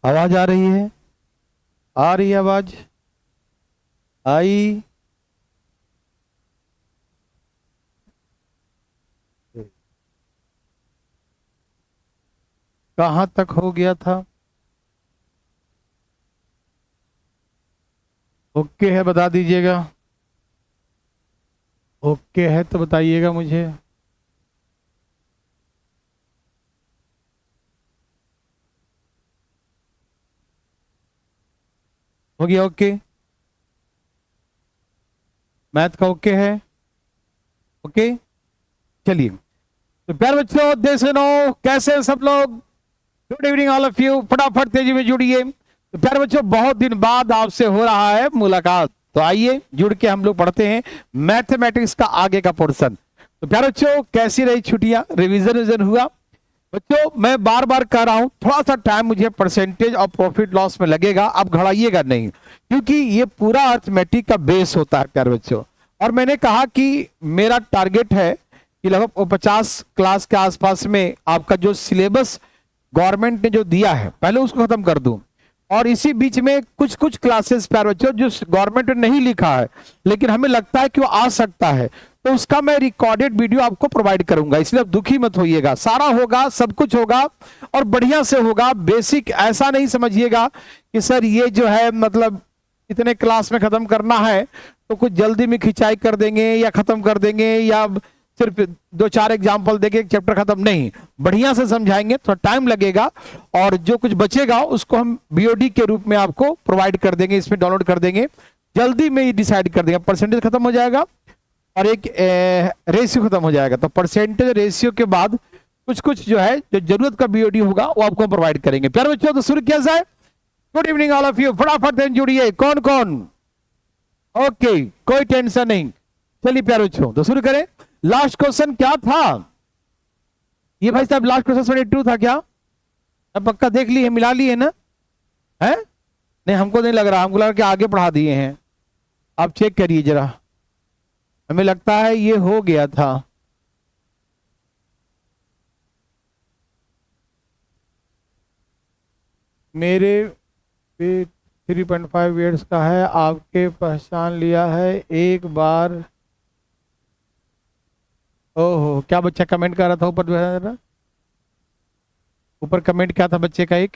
आवाज आ रही है? आ रही है आवाज? आई? कहाँ तक हो गया था? ओके है बता दीजिएगा। ओके है तो बताइएगा मुझे। हो गया ओके? मैथ का ओके है? ओके चलिए। तो प्यारे बच्चों देश से नो, कैसे हैं सब लोग? Good evening all of you. फटाफट तेजी में जुड़िए। तो प्यारे बच्चों बहुत दिन बाद आपसे हो रहा है मुलाकात, तो आइए जुड़ के हम लोग पढ़ते हैं मैथमेटिक्स का आगे का पोर्शन। तो प्यारे बच्चों कैसी रही छुट्टियां? रिवीजन हुआ? बच्चों मैं बार बार कह रहा हूं थोड़ा सा टाइम मुझे परसेंटेज और प्रॉफिट लॉस में लगेगा, आप घबराइएगा नहीं, क्योंकि ये पूरा अर्थमेटिक का बेस होता है प्यारे बच्चों। और मैंने कहा कि मेरा टारगेट है कि लगभग 50 क्लास के आसपास में आपका जो सिलेबस गवर्नमेंट ने जो दिया है पहले उसको खत्म कर दूं, और इसी बीच में कुछ कुछ क्लासेस प्यारे बच्चों जो गवर्नमेंट ने नहीं लिखा है लेकिन हमें लगता है कि वो आ सकता है, तो उसका मैं रिकॉर्डेड वीडियो आपको प्रोवाइड करूंगा। इसलिए आप दुखी मत होइएगा, सारा होगा, सब कुछ होगा और बढ़िया से होगा। बेसिक ऐसा नहीं समझिएगा कि सर ये जो है मतलब इतने क्लास में खत्म करना है तो कुछ जल्दी में खिंचाई कर देंगे या खत्म कर देंगे या सिर्फ 2-4 एग्जाम्पल देके एक चैप्टर खत्म, नहीं, बढ़िया से समझाएंगे, थोड़ा टाइम लगेगा और जो कुछ बचेगा उसको हम बीओडी के रूप में आपको प्रोवाइड कर देंगे, इसमें डाउनलोड कर देंगे, जल्दी में ही डिसाइड कर देंगे। परसेंटेज खत्म हो जाएगा और एक रेशियो खत्म हो जाएगा, तो परसेंटेज रेशियो के बाद कुछ कुछ जो है जो जरूरत का बीओडी होगा वो आपको प्रोवाइड करेंगे। प्यारे बच्चों तो शुरू किया जाए। Good evening all of you. फटाफट जुड़िए। कौन कौन? ओके कोई टेंशन नहीं। चलिए प्यारे बच्चों तो शुरू करें। लास्ट क्वेश्चन क्या था ये भाई साहब? लास्ट क्वेश्चन 22 था क्या? अब पक्का देख ली है, मिला ली है ना? है नहीं, हमको नहीं लग रहा, हमको लग रहा कि आगे पढ़ा दिए हैं। आप चेक करिए जरा, हमें लगता है ये हो गया था। मेरे पे 3.5 ईयर्स का है, आपके पहचान लिया है एक बार। ओहो, क्या बच्चा कमेंट कर रहा था ऊपर? जो है ऊपर कमेंट क्या था बच्चे का? एक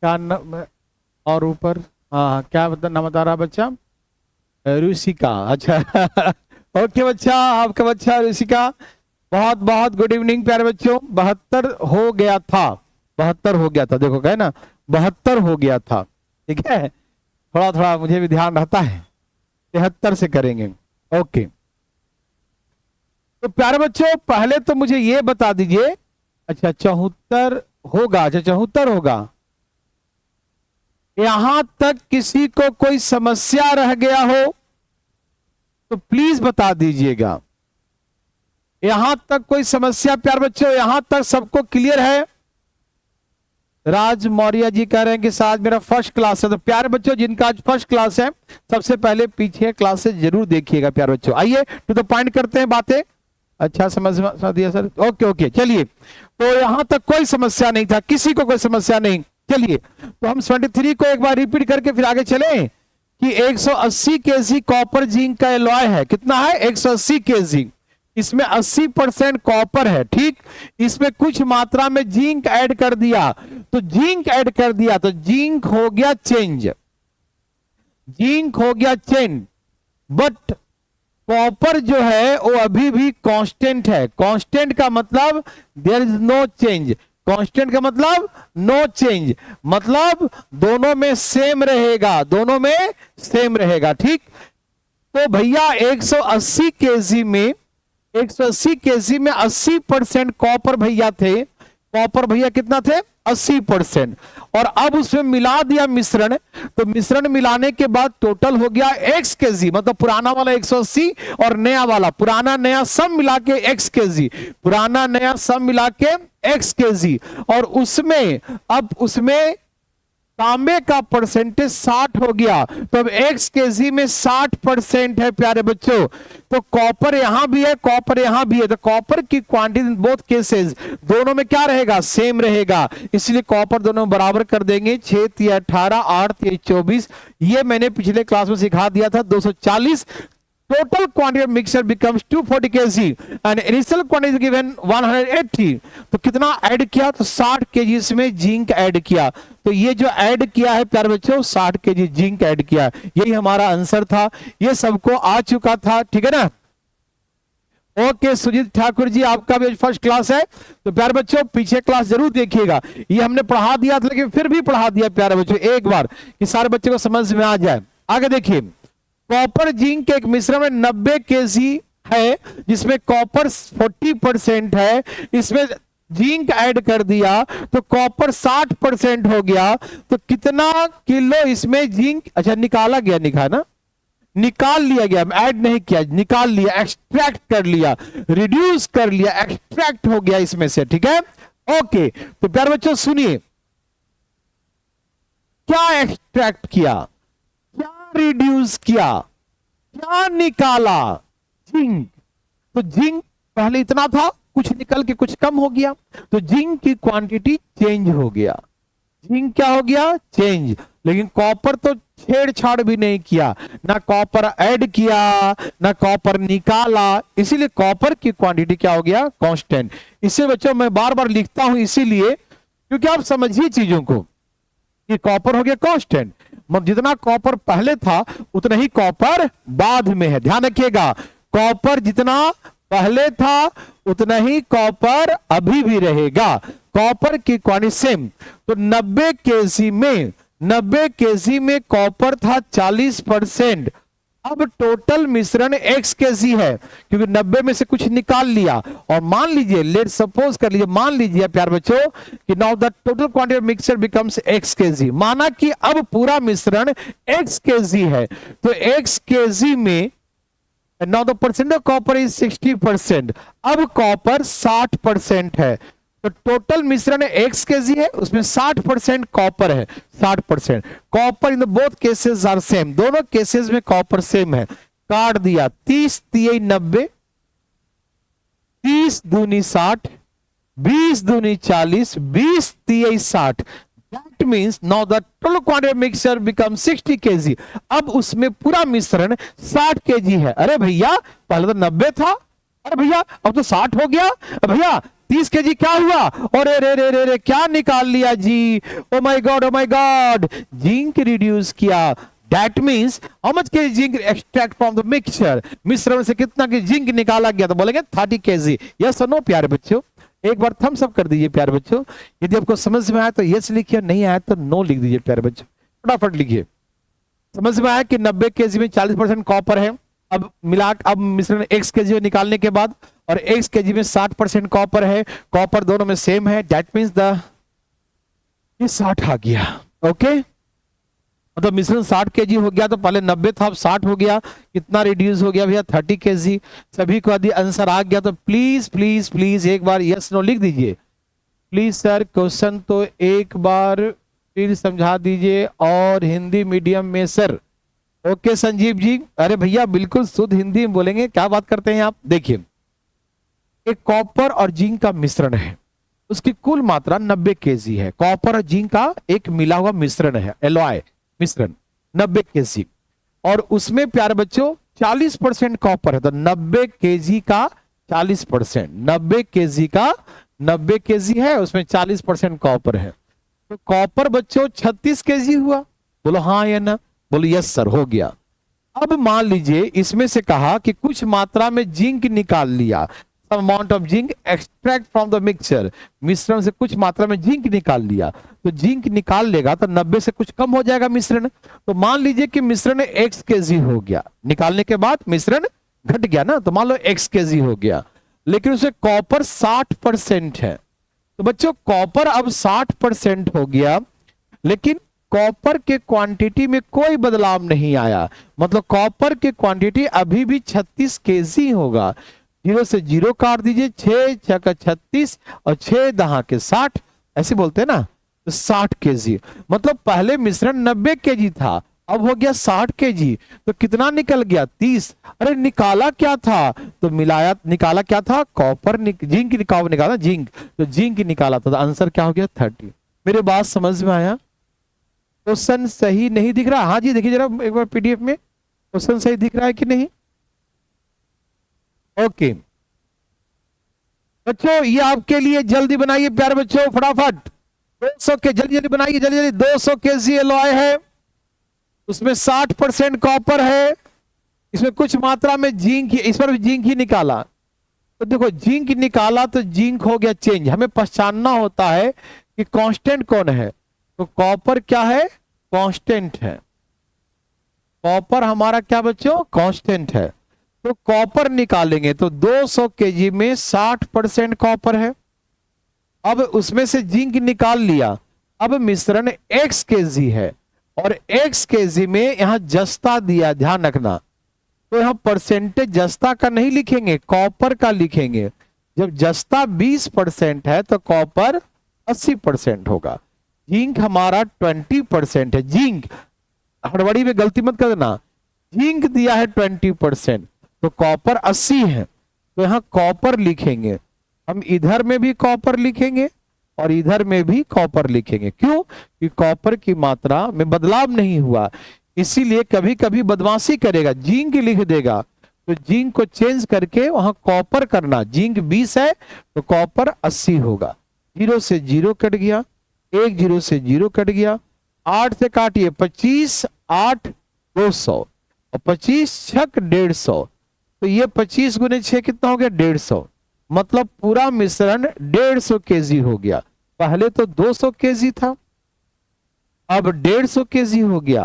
क्या और ऊपर हाँ क्या नाम बता रहा बच्चा? ऋषिका। अच्छा ओके बच्चा, आपका बच्चा ऋषिका, बहुत बहुत गुड इवनिंग प्यारे बच्चों। 72 हो गया था, 72 हो गया था, देखो कहे ना 72 हो गया था, ठीक है। थोड़ा थोड़ा मुझे भी ध्यान रहता है, 73 से करेंगे। ओके तो प्यारे बच्चों पहले तो मुझे ये बता दीजिए, अच्छा 74 होगा, अच्छा 74 होगा। यहां तक किसी को कोई समस्या रह गया हो तो प्लीज बता दीजिएगा। यहां तक कोई समस्या प्यारे बच्चों? यहां तक सबको क्लियर है? राज मौर्य जी कह रहे हैं कि साथ मेरा फर्स्ट क्लास है। तो प्यारे बच्चों जिनका आज फर्स्ट क्लास है सबसे पहले पीछे क्लासेस जरूर देखिएगा प्यारे बच्चों। आइए टू द पॉइंट करते हैं बातें। अच्छा समझ दिया सर, ओके ओके चलिए। तो यहां तक कोई समस्या नहीं था, किसी को कोई समस्या नहीं। चलिए तो हम 73 को एक बार रिपीट करके फिर आगे चलें कि 180 केजी कॉपर जिंक का एलॉय है। कितना है? 180 केजी। इसमें 80% कॉपर है, ठीक। इसमें कुछ मात्रा में जिंक ऐड कर दिया, तो जिंक ऐड कर दिया तो जिंक हो गया चेंज, जिंक हो गया चेंज। बट कॉपर जो है वो अभी भी कांस्टेंट है। कांस्टेंट का मतलब there is no change, constant का मतलब नो चेंज, मतलब दोनों में सेम रहेगा, दोनों में सेम रहेगा, ठीक। तो भैया 180 केजी में 180 केजी में 80% कॉपर भैया थे। कॉपर भैया कितना थे? 80%। और अब उसमें मिला दिया मिश्रण, तो मिश्रण मिलाने के बाद टोटल हो गया x केजी, मतलब पुराना वाला 180 और नया वाला, पुराना नया सब मिला के x केजी, पुराना नया सब मिला के x केजी। और उसमें अब उसमें तांबे का परसेंटेज 60 हो गया, तो अब x केजी में 60% है प्यारे बच्चों। तो कॉपर यहां भी है, कॉपर यहां भी है, तो कॉपर की क्वांटिटी इन बोथ केसेस दोनों में क्या रहेगा, सेम रहेगा, इसलिए कॉपर दोनों में बराबर कर देंगे। 6 3 18, 8 3 24, ये मैंने पिछले क्लास में सिखा दिया था, 240। Total quantity of mixture becomes 240 kg and initial quantity is given 180। तो कितना ऐड किया, तो 60 kg इसमें जिंक ऐड किया। तो ये जो ऐड किया है प्यारे बच्चों, 60 kg जिंक ऐड किया, यही हमारा आंसर था। ये सबको आ चुका था, ठीक है ना। ओके सुजीत ठाकुर जी, आपका भी फर्स्ट क्लास है, तो प्यारे बच्चों पीछे क्लास जरूर देखिएगा। ये हमने पढ़ा दिया था, लेकिन फिर भी पढ़ा दिया प्यारे बच्चों एक बार, कि सारे बच्चों को समझ में आ जाए। आगे देखिए, कॉपर जिंक के एक मिश्रण में 90 केजी है, जिसमें कॉपर 40% है, इसमें जिंक ऐड कर दिया तो कॉपर 60% हो गया। तो कितना किलो इसमें जिंक, अच्छा निकाला गया, निकाल लिया गया, ऐड नहीं किया, निकाल लिया, एक्सट्रैक्ट कर लिया, रिड्यूस कर लिया, एक्सट्रैक्ट हो गया इसमें से, ठीक है। ओके, तो प्यारे बच्चों सुनिए, क्या एक्सट्रैक्ट किया, क्या रिड्यूस किया, क्या निकाला, जिंक। तो जिंक पहले इतना था, कुछ निकल के कुछ कम हो गया, तो जिंक की क्वांटिटी चेंज हो गया, जिंक क्या हो गया, चेंज। लेकिन कॉपर तो छेड़छाड़ भी नहीं किया, ना कॉपर ऐड किया, ना कॉपर निकाला, इसीलिए कॉपर की क्वांटिटी क्या हो गया, कांस्टेंट। इसे बच्चों मैं बार बार लिखता हूं इसीलिए, क्योंकि आप समझिए चीजों को, कि कॉपर हो गया कांस्टेंट, मतलब जितना कॉपर पहले था उतना ही कॉपर बाद में है। ध्यान रखिएगा, कॉपर जितना पहले था उतना ही कॉपर अभी भी रहेगा, कॉपर की क्वांटिटी सेम। तो 90 केजी में कॉपर था 40%। अब टोटल मिश्रण x केजी है, क्योंकि 90 में से कुछ निकाल लिया, और मान लीजिए, लेट सपोज कर लीजिए, मान लीजिए प्यार बच्चों कि now the total quantity of mixture becomes x KG. माना कि अब पूरा मिश्रण x केजी है, तो x केजी में now the percent of copper is 60%। अब कॉपर 60% है, तो टोटल मिश्रण x केजी है, उसमें 60% कॉपर है, 60%। Copper in the both cases are same, दोनों केसेस में कॉपर सेम है। काट दिया, 30 3 90, 30 दूनी 60, 20 दूनी 40, 20 3 60। That means now the total quantity of mixture becomes 60 kg। अब उसमें पूरा मिश्रण 60 kg है। अरे भैया पहले तो 90 था, अरे भैया अब तो 60 हो गया, भैया 30 केजी क्या हुआ, और रे रे रे रे क्या निकाल लिया जी, oh my god, zinc reduce किया। दैट मींस हाउ मच के zinc extract from the mixture, मिश्रण से कितना की जिंक निकाला गया, तो बोलेंगे 30 केजी। यस और नो प्यारे बच्चों, एक बार थम्स अप कर दीजिए प्यारे बच्चों। यदि आपको समझ में आया तो यस लिखिए, नहीं आया तो नो लिख दीजिए प्यारे बच्चों, फटाफट लिखिए। समझ में आया कि 90 केजी में 40% कॉपर है, अब मिश्रण x केजी में निकालने के बाद, और x केजी में 60% कॉपर है, कॉपर दोनों में सेम है। दैट मींस ये 60 आ गया। ओके, मतलब मिश्रण 60 केजी हो गया, तो पहले 90 था, अब 60 हो गया। कितना रिड्यूस हो गया भैया, 30 केजी। सभी को यदि आंसर आ गया तो प्लीज प्लीज प्लीज एक बार यस नो लिख दीजिए। प्लीज सर क्वेश्चन तो एक बार फिर समझा दीजिए, और हिंदी मीडियम में सर। ओके संजीव जी, अरे भैया बिल्कुल शुद्ध हिंदी में बोलेंगे, क्या बात करते हैं आप। देखिए, एक कॉपर और जिंक का मिश्रण है, उसकी कुल मात्रा 90 केजी है। कॉपर और जिंक का एक मिला हुआ मिश्रण है, एलॉय मिश्रण 90 केजी, और उसमें प्यारे बच्चों 40% कॉपर है, तो 90 केजी का 40%, 90 केजी का 90 केजी है, उसमें 40% कॉपर है, तो कॉपर बच्चों 36 केजी हुआ। बोलो हाँ या ना, बोलो यस सर, हो गया। अब मान लीजिए इसमें से कहा कि कुछ मात्रा में जिंक निकाल लिया, amount of zinc extract from the mixture, मिश्रण से कुछ मात्रा में जिंक निकाल लिया, तो जिंक निकाल लेगा तो 90 से कुछ कम हो जाएगा मिश्रण। तो मान लीजिए कि मिश्रण x केजी हो गया, निकालने के बाद मिश्रण घट गया ना, तो मान लो x केजी हो गया, लेकिन उसमें कॉपर 60% है। तो बच्चों कॉपर अब 60% हो गया, लेकिन कॉपर के क्वांटिटी में कोई बदलाव नहीं आया, मतलब कॉपर के क्वांटिटी अभी भी 36 केजी होगा। 0 से 0 काट दीजिए, 6 6 का 36 और 6 दहा के 60, ऐसे बोलते हैं ना, तो 60 केजी। मतलब पहले मिश्रण 90 केजी था, अब हो गया 60 केजी। तो कितना निकल गया? 30। अरे निकाला क्या था? तो मिलाया, निकाला क्या था? कॉपर, जिंक निकाला, जिंक। तो जिंक निकाला था, तो आंसर क्या हो गया? 30। मेरे बात समझ में आया? क्वेश्चन सही नहीं दिख रहा? हाँ जी देखिए जरा एक बार पीडीएफ में क्वेश्चन सही दिख रहा है कि नहीं? ओके बच्चों, ये आपके लिए जल्दी बनाइए प्यारे बच्चों, फटाफट 200 के, जल्दी जल्दी बनाइए, जल्दी जल्दी। 200 केजी एलॉय है, उसमें 60% कॉपर है, इसमें कुछ मात्रा में जिंक, इस पर भी जिंक ही निकाला। तो देखो जिंक निकाला तो जिंक हो गया चेंज। हमें पहचानना होता है कि कांस्टेंट कौन है। तो कॉपर क्या है? कांस्टेंट है। कॉपर हमारा क्या बच्चों? कांस्टेंट है। तो कॉपर निकालेंगे तो 200 केजी में 60% कॉपर है। अब उसमें से जिंक निकाल लिया। अब मिश्रण x केजी है और x केजी में यहां जस्ता दिया, ध्यान रखना। तो यहां परसेंटेज जस्ता का नहीं लिखेंगे, कॉपर का लिखेंगे। जब जस्ता 20% है तो कॉपर 80% होगा। जिंक हमारा 20% है। जिंक, हड़बड़ी में गलती मत कर देना, जिंक दिया है 20%, तो कॉपर 80 है। तो यहां कॉपर लिखेंगे। हम इधर में भी कॉपर लिखेंगे और इधर में भी कॉपर लिखेंगे। क्यों? कि कॉपर की मात्रा में बदलाव नहीं हुआ, इसीलिए कभी कभी बदमाशी करेगा, जिंक लिख देगा। तो जिंक को चेंज करके वहां कॉपर करना। जिंक 20 है तो कॉपर 80 होगा। 0 से 0 कट गया, 1 0 से 0 कट गया, 8 से काटिए 25, 8 200 और 25 छक 150। तो ये 25 गुने 6 कितना हो गया? 150। मतलब पूरा मिश्रण 150 केजी हो गया। पहले तो 200 केजी था, अब 150 केजी हो गया।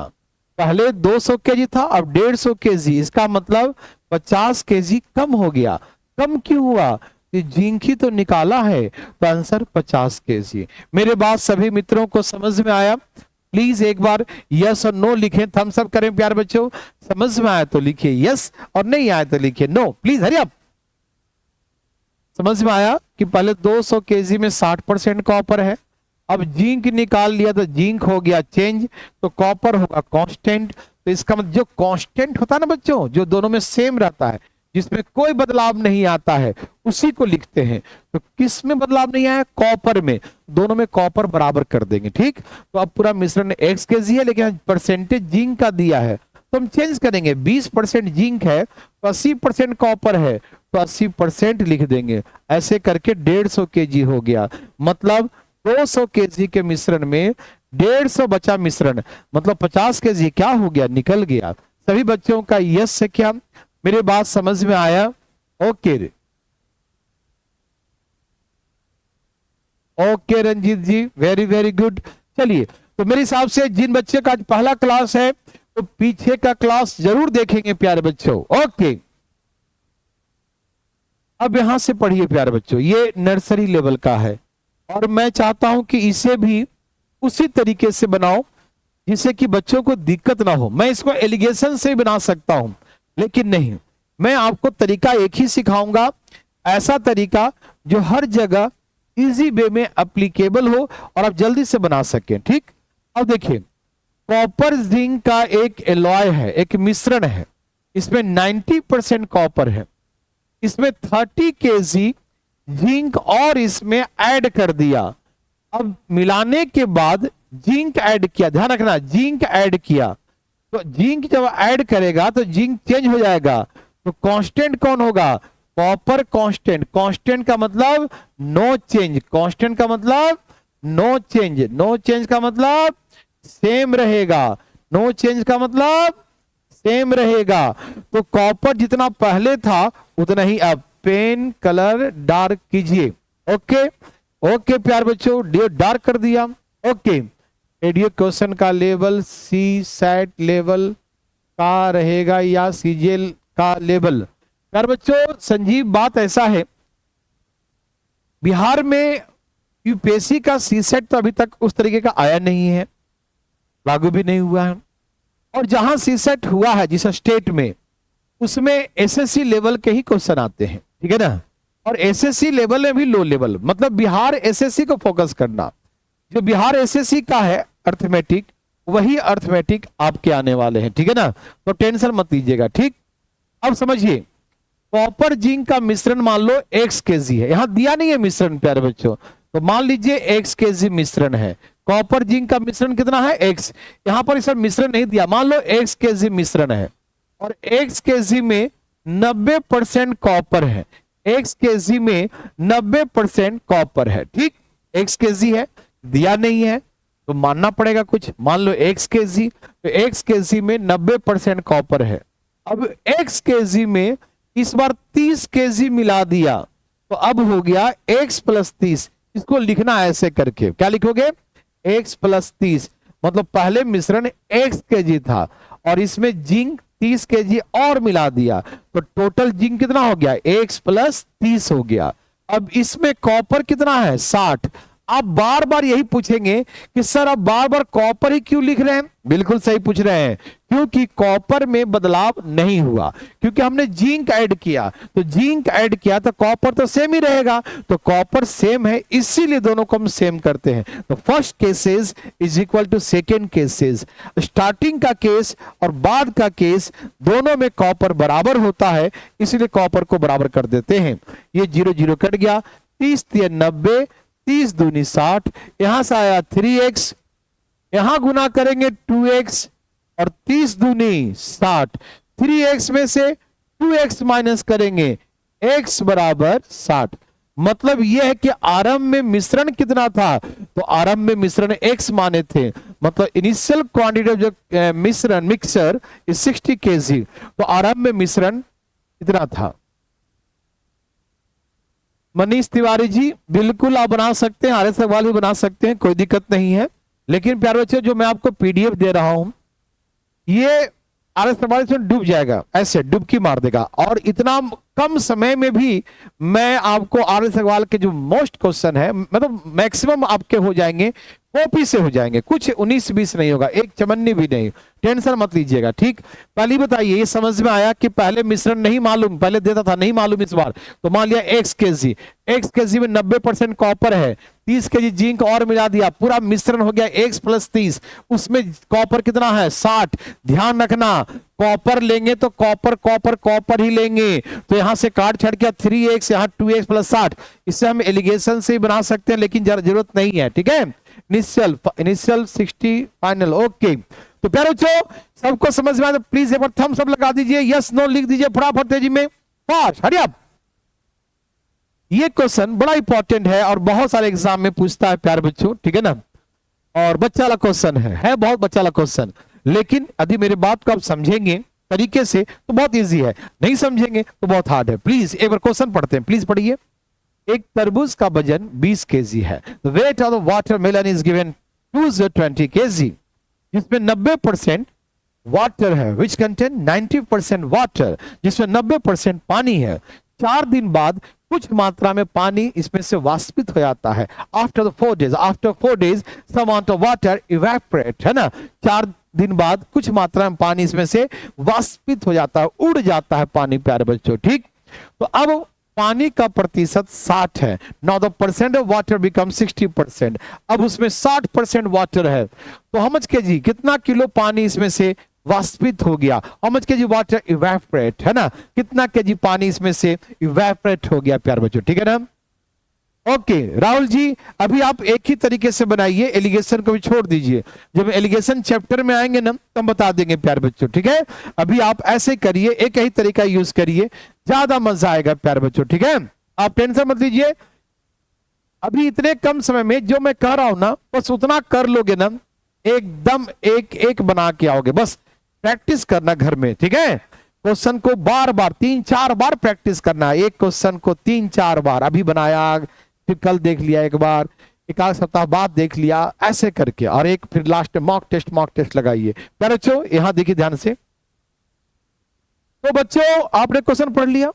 पहले 200 केजी था, अब 150 केजी। इसका मतलब 50 केजी कम हो गया। कम क्यों हुआ? जिंक ही तो निकाला है, तो आंसर 50 केजी। मेरे बात सभी मित्रों को समझ में आया? प्लीज एक बार यस और नो लिखें, थम्स अप करें प्यारे बच्चों। समझ में आया तो लिखिए यस और नहीं आया तो लिखिए नो। Please hurry up. समझ में आया कि पहले 200 केजी में 60% कॉपर है, अब जिंक निकाल लिया तो जिंक हो गया चेंज, तो कॉपर होगा कांस्टेंट। तो इसका मतलब जो कांस्टेंट होता है ना बच्चों, जो दोनों में सेम रहता है, जिसमें कोई बदलाव नहीं आता है, उसी को लिखते हैं। तो किस में बदलाव नहीं आया? कॉपर में। दोनों में कॉपर बराबर कर देंगे। ठीक, तो अब पूरा मिश्रण x केजी है, लेकिन परसेंटेज जिंक का दिया है तो हम चेंज करेंगे। 20% जिंक है तो 80% कॉपर है, तो 80% लिख देंगे। ऐसे करके 150 केजी हो गया। मतलब 200 केजी के मिश्रण में 150 बचा मिश्रण, मतलब 50 केजी क्या हो गया? निकल गया। सभी बच्चों का यस से क्या? मेरी बात समझ में आया? ओके ओके रंजीत जी, वेरी वेरी गुड। चलिए, तो मेरे हिसाब से जिन बच्चे का आज पहला क्लास है तो पीछे का क्लास जरूर देखेंगे प्यारे बच्चों। ओके, अब यहां से पढ़िए प्यारे बच्चों, ये नर्सरी लेवल का है और मैं चाहता हूं कि इसे भी उसी तरीके से बनाओ जिससे कि बच्चों को दिक्कत ना हो। मैं इसको एलिगेशन से ही बना सकता हूं, लेकिन नहीं, मैं आपको तरीका एक ही सिखाऊंगा, ऐसा तरीका जो हर जगह इजी वे में एप्लीकेबल हो और आप जल्दी से बना सकें। ठीक, अब देखिए, कॉपर जिंक का एक एलॉय है, एक मिश्रण है, इसमें 90% कॉपर है, इसमें 30 केजी जिंक और इसमें ऐड कर दिया। अब मिलाने के बाद जिंक ऐड किया, ध्यान रखना, जिंक ऐड किया, तो जिंक जब ऐड करेगा तो जिंक चेंज हो जाएगा। तो कांस्टेंट कौन होगा? Copper constant. कांस्टेंट का मतलब नो चेंज, कांस्टेंट का मतलब नो चेंज, नो चेंज का मतलब सेम रहेगा, नो चेंज का मतलब सेम रहेगा। तो कॉपर जितना पहले था उतना ही अब। पेन कलर डार्क कीजिए। ओके ओके प्यार बच्चों, डार्क कर दिया। ओके, रेडियो क्वेश्चन का लेवल सी सेट लेवल का रहेगा या सीजीएल का लेवल? प्यार बच्चों, संजीव बात ऐसा है, बिहार में यूपीएससी का सी सेट तो अभी तक उस तरीके का आया नहीं है, लागू भी नहीं हुआ है। और जहां सी सेट हुआ है जिस स्टेट में, उसमें एसएससी लेवल के ही क्वेश्चन आते हैं। ठीक है ना, और एसएससी लेवल में भी लो लेवल, मतलब बिहार एसएससी को फोकस करना। जो बिहार एसएससी का है अर्थमेटिक, वही अर्थमेटिक आपके आने वाले हैं, ठीक है ना, तो टेंशन मत लीजिएगा। ठीक, अब समझिए, कॉपर जिंक का मिश्रण मान लो x kg है, यहां दिया नहीं है मिश्रण प्यारे बच्चों, तो मान लीजिए x kg मिश्रण है, कॉपर जिंक का मिश्रण कितना है x, यहां पर इस मिश्रण नहीं दिया, मान लो x kg मिश्रण है और x kg में 90% कॉपर है, x kg में 90% कॉपर है। ठीक, x kg है, दिया नहीं है तो मानना पड़ेगा कुछ, मान लो x kg, तो x kg में 90% कॉपर है। अब x kg में इस बार 30 kg मिला दिया, तो अब हो गया x प्लस 30, इसको लिखना ऐसे करके, क्या लिखोगे, x प्लस 30, मतलब पहले मिश्रण x kg था और इसमें जिंक 30 kg और मिला दिया, तो टोटल जिंक कितना हो गया, x प्लस 30 हो गया। अब इसमें कॉपर कितना है, 60। आप बार बार यही पूछेंगे कि सर आप बार बार कॉपर ही क्यों लिख रहे हैं, बिल्कुल सही पूछ रहे हैं, क्योंकि कॉपर में बदलाव नहीं हुआ, क्योंकि हमने जिंक ऐड किया, तो जिंक ऐड किया तो कॉपर तो सेम ही रहेगा, तो कॉपर सेम है, इसीलिए दोनों को हम सेम करते हैं। तो first cases is equal to second cases, starting का केस और बाद का केस दोनों में कॉपर बराबर होता है, इसलिए कॉपर को बराबर कर देते हैं। ये 0 0 कट गया, 30 3 90, 30 दूनी 60, यहां से आया 3x, यहां गुना करेंगे 2x और 30 दूनी 60, 3x में से 2x माइनस करेंगे, x बराबर 60। मतलब यह है कि आरंभ में मिश्रण कितना था, तो आरंभ में मिश्रण x माने थे, मतलब इनिशियल क्वांटिटी ऑफ जो मिश्रण मिक्सचर इज 60 kg, तो आरंभ में मिश्रण कितना था। मनीष तिवारी जी, बिल्कुल आप बना सकते हैं, आर्य सवाल भी बना सकते हैं, कोई दिक्कत नहीं है, लेकिन प्यारे बच्चों जो मैं आपको पीडीएफ दे रहा हूं ये आर्य सवाल इसमें डूब जाएगा, ऐसे डुबकी मार देगा, और इतना कम समय में भी मैं आपको आर्य सवाल के जो मोस्ट क्वेश्चन है, मतलब मैक्सिमम आपके हो जाएंगे, कॉपी से हो जाएंगे, कुछ 19-20 नहीं होगा, एक चमन्नी भी नहीं, टेंशन मत लीजिएगा। ठीक, पहले बताइए ये समझ में आया कि पहले मिश्रण नहीं मालूम, पहले देता था नहीं मालूम, इस बार तो मान लिया x kg में 90% कॉपर है, 30 kg जिंक और मिला दिया, पूरा मिश्रण हो गया x प्लस 30, उसमें कॉपर कितना है 60। ध्यान रखना कॉपर लेंगे तो कॉपर कॉपर कॉपर ही लेंगे, तो यहां से काट छट गया 3x, यहां 2x प्लस 60, इससे हम एलिगेशन से ही बना सकते हैं, लेकिन जरूरत नहीं है। ठीक है, इनिशियल 60 फाइनल। ओके, तो प्यारे बच्चों सबको समझ में आया तो प्लीज एक बार थम्स अप लगा दीजिए, यस नो लिख दीजिए फटाफट तेजी में, फास्ट हरी अप। ये क्वेश्चन बड़ा इंपॉर्टेंट है और बहुत सारे एग्जाम में पूछता है प्यारे बच्चों, ठीक है ना, और बच्चा वाला क्वेश्चन है बहुत बच्चा वाला क्वेश्चन, लेकिन यदि मेरी बात को आप समझेंगे तरीके से तो बहुत इजी है, नहीं समझेंगे तो बहुत हार्ड है। प्लीज एक बार क्वेश्चन पढ़ते हैं, प्लीज पढ़िए। एक तरबूज का वजन 20 kg है, weight of the watermelon is given 220 kg, जिसमें 90% वाटर है, विच कंटेन 90% वाटर, जिसमें 90% पानी है। 4 दिन बाद कुछ मात्रा में पानी इसमें से वाष्पित हो जाता है। After 4 days some amount of water evaporate, है ना, 4 दिन बाद कुछ मात्रा में पानी इसमें से वाष्पित हो जाता है, उड़ जाता है पानी प्यारे बच्चों। ठीक, तो अब पानी का प्रतिशत 60 है, now the percent of water become 60%, अब उसमें 60% वाटर है, तो हाउ मच केजी, कितना किलो पानी इसमें से वाष्पित हो गया, how much KG water evaporate, है ना, कितना केजी पानी इसमें से इवेपोरेट हो गया प्यारे बच्चों। ठीक है ना, ओके राहुल जी, अभी आप एक ही तरीके से बनाइए, एलिगेशन को भी छोड़ दीजिए, जब एलिगेशन चैप्टर में आएंगे ना तो हम बता देंगे प्यारे बच्चों। ठीक है, अभी आप ऐसे करिए, एक ही तरीका यूज करिए, ज्यादा मजा आएगा प्यारे बच्चों। ठीक है, आप टेंशन मत लीजिए, अभी इतने कम समय में जो मैं कह रहा हूं ना बस उतना कर लोगे ना, एकदम एक एक बना के आओगे, बस प्रैक्टिस करना घर में। ठीक है, क्वेश्चन को बार बार 3-4 बार प्रैक्टिस करना है, एक क्वेश्चन को 3-4 बार, अभी बनाया फिर कल देख लिया, एक बार एक आध सप्ताह बाद देख लिया, ऐसे करके, और एक फिर लास्ट में मॉक टेस्ट लगाइए। बच्चों यहां देखिए ध्यान से, तो बच्चों आपने क्वेश्चन पढ़ लिया,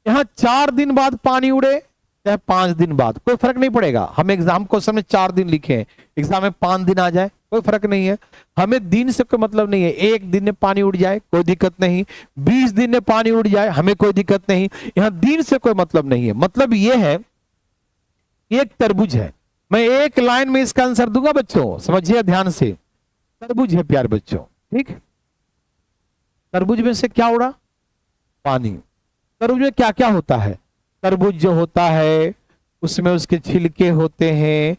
यहां 4 दिन बाद पानी उड़े चाहे 5 दिन बाद, कोई फर्क नहीं पड़ेगा। हम एग्जाम क्वेश्चन में 4 दिन लिखे हैं, एग्जाम में 5 दिन आ जाए कोई फर्क नहीं है, हमें दिन से कोई मतलब नहीं है, 1 दिन में पानी उड़ जाए कोई दिक्कत नहीं, 20 दिन में पानी उड़ जाए हमें कोई दिक्कत नहीं, यहां दिन से कोई मतलब नहीं है। मतलब यह है एक तरबूज है, मैं एक लाइन में इसका आंसर दूंगा बच्चों, समझिए ध्यान से। तरबूज है प्यार बच्चों, ठीक। तरबूज में से क्या उड़ा? पानी। तरबूज में क्या क्या होता है? तरबूज जो होता है उसमें उसके छिलके होते हैं,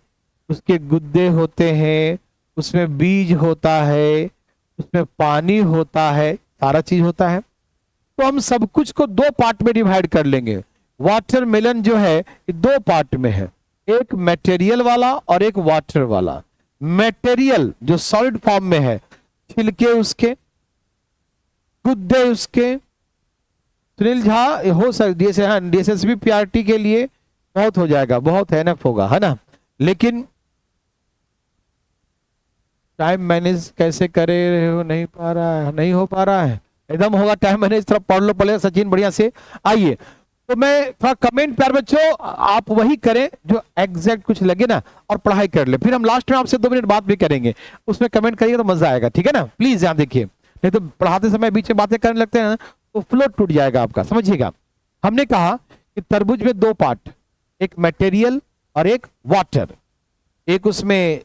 उसके गुद्दे होते हैं, उसमें बीज होता है, उसमें पानी होता है, सारा चीज होता है। तो हम सब कुछ को दो पार्ट में डिवाइड कर लेंगे। वाटरमेलन जो है ये दो पार्ट में है, एक मटेरियल वाला और एक वाटर वाला। मटेरियल जो सॉलिड फॉर्म में है, छिलके उसके, गुद्दे उसके। सुनील झा हो सकती है डीएसएसबी पीआरटी के लिए बहुत हो जाएगा, बहुत एनफ होगा, है ना। लेकिन टाइम मैनेज कैसे करे रहे हो? नहीं पा रहा है, नहीं हो पा रहा है, एकदम होगा टाइम मैनेज। थोड़ा पढ़ लो पहले सचिन बढ़िया से। आइए तो मैं थोड़ा कमेंट प्यार बच्चों आप वही करें जो एग्जैक्ट कुछ लगे ना, और पढ़ाई कर ले। फिर हम लास्ट में आपसे 2 मिनट बात भी करेंगे, उसमें कमेंट करिएगा तो मजा आएगा, ठीक है ना। प्लीज यहाँ देखिए, नहीं तो पढ़ाते समय बीच में बातें करने लगते हैं तो फ्लो टूट जाएगा आपका, समझिएगा। हमने कहा कि तरबूज में दो पार्ट, एक मटेरियल और एक वाटर। एक उसमें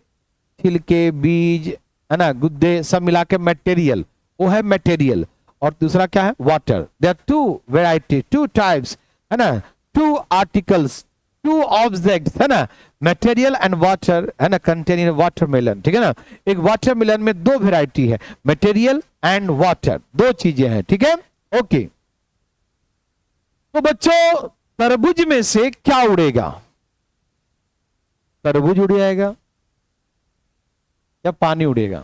छिलके, बीज, है ना, गुद्दे सब मिला के मटेरियल, वो है मटेरियल। और दूसरा क्या है? Water. There are two variety, two types, है ना, टू आर्टिकल्स, टू ऑब्जेक्ट्स, है ना, मटेरियल एंड वाटर, है ना, कंटेनिंग वाटरमेलन, ठीक है ना। एक वाटरमेलन में दो वेराइटी है, मटेरियल एंड वाटर, दो चीजें हैं, ठीक है। ओके, तो बच्चों तरबूज में से क्या उड़ेगा? तरबूज उड़ जाएगा या पानी उड़ेगा?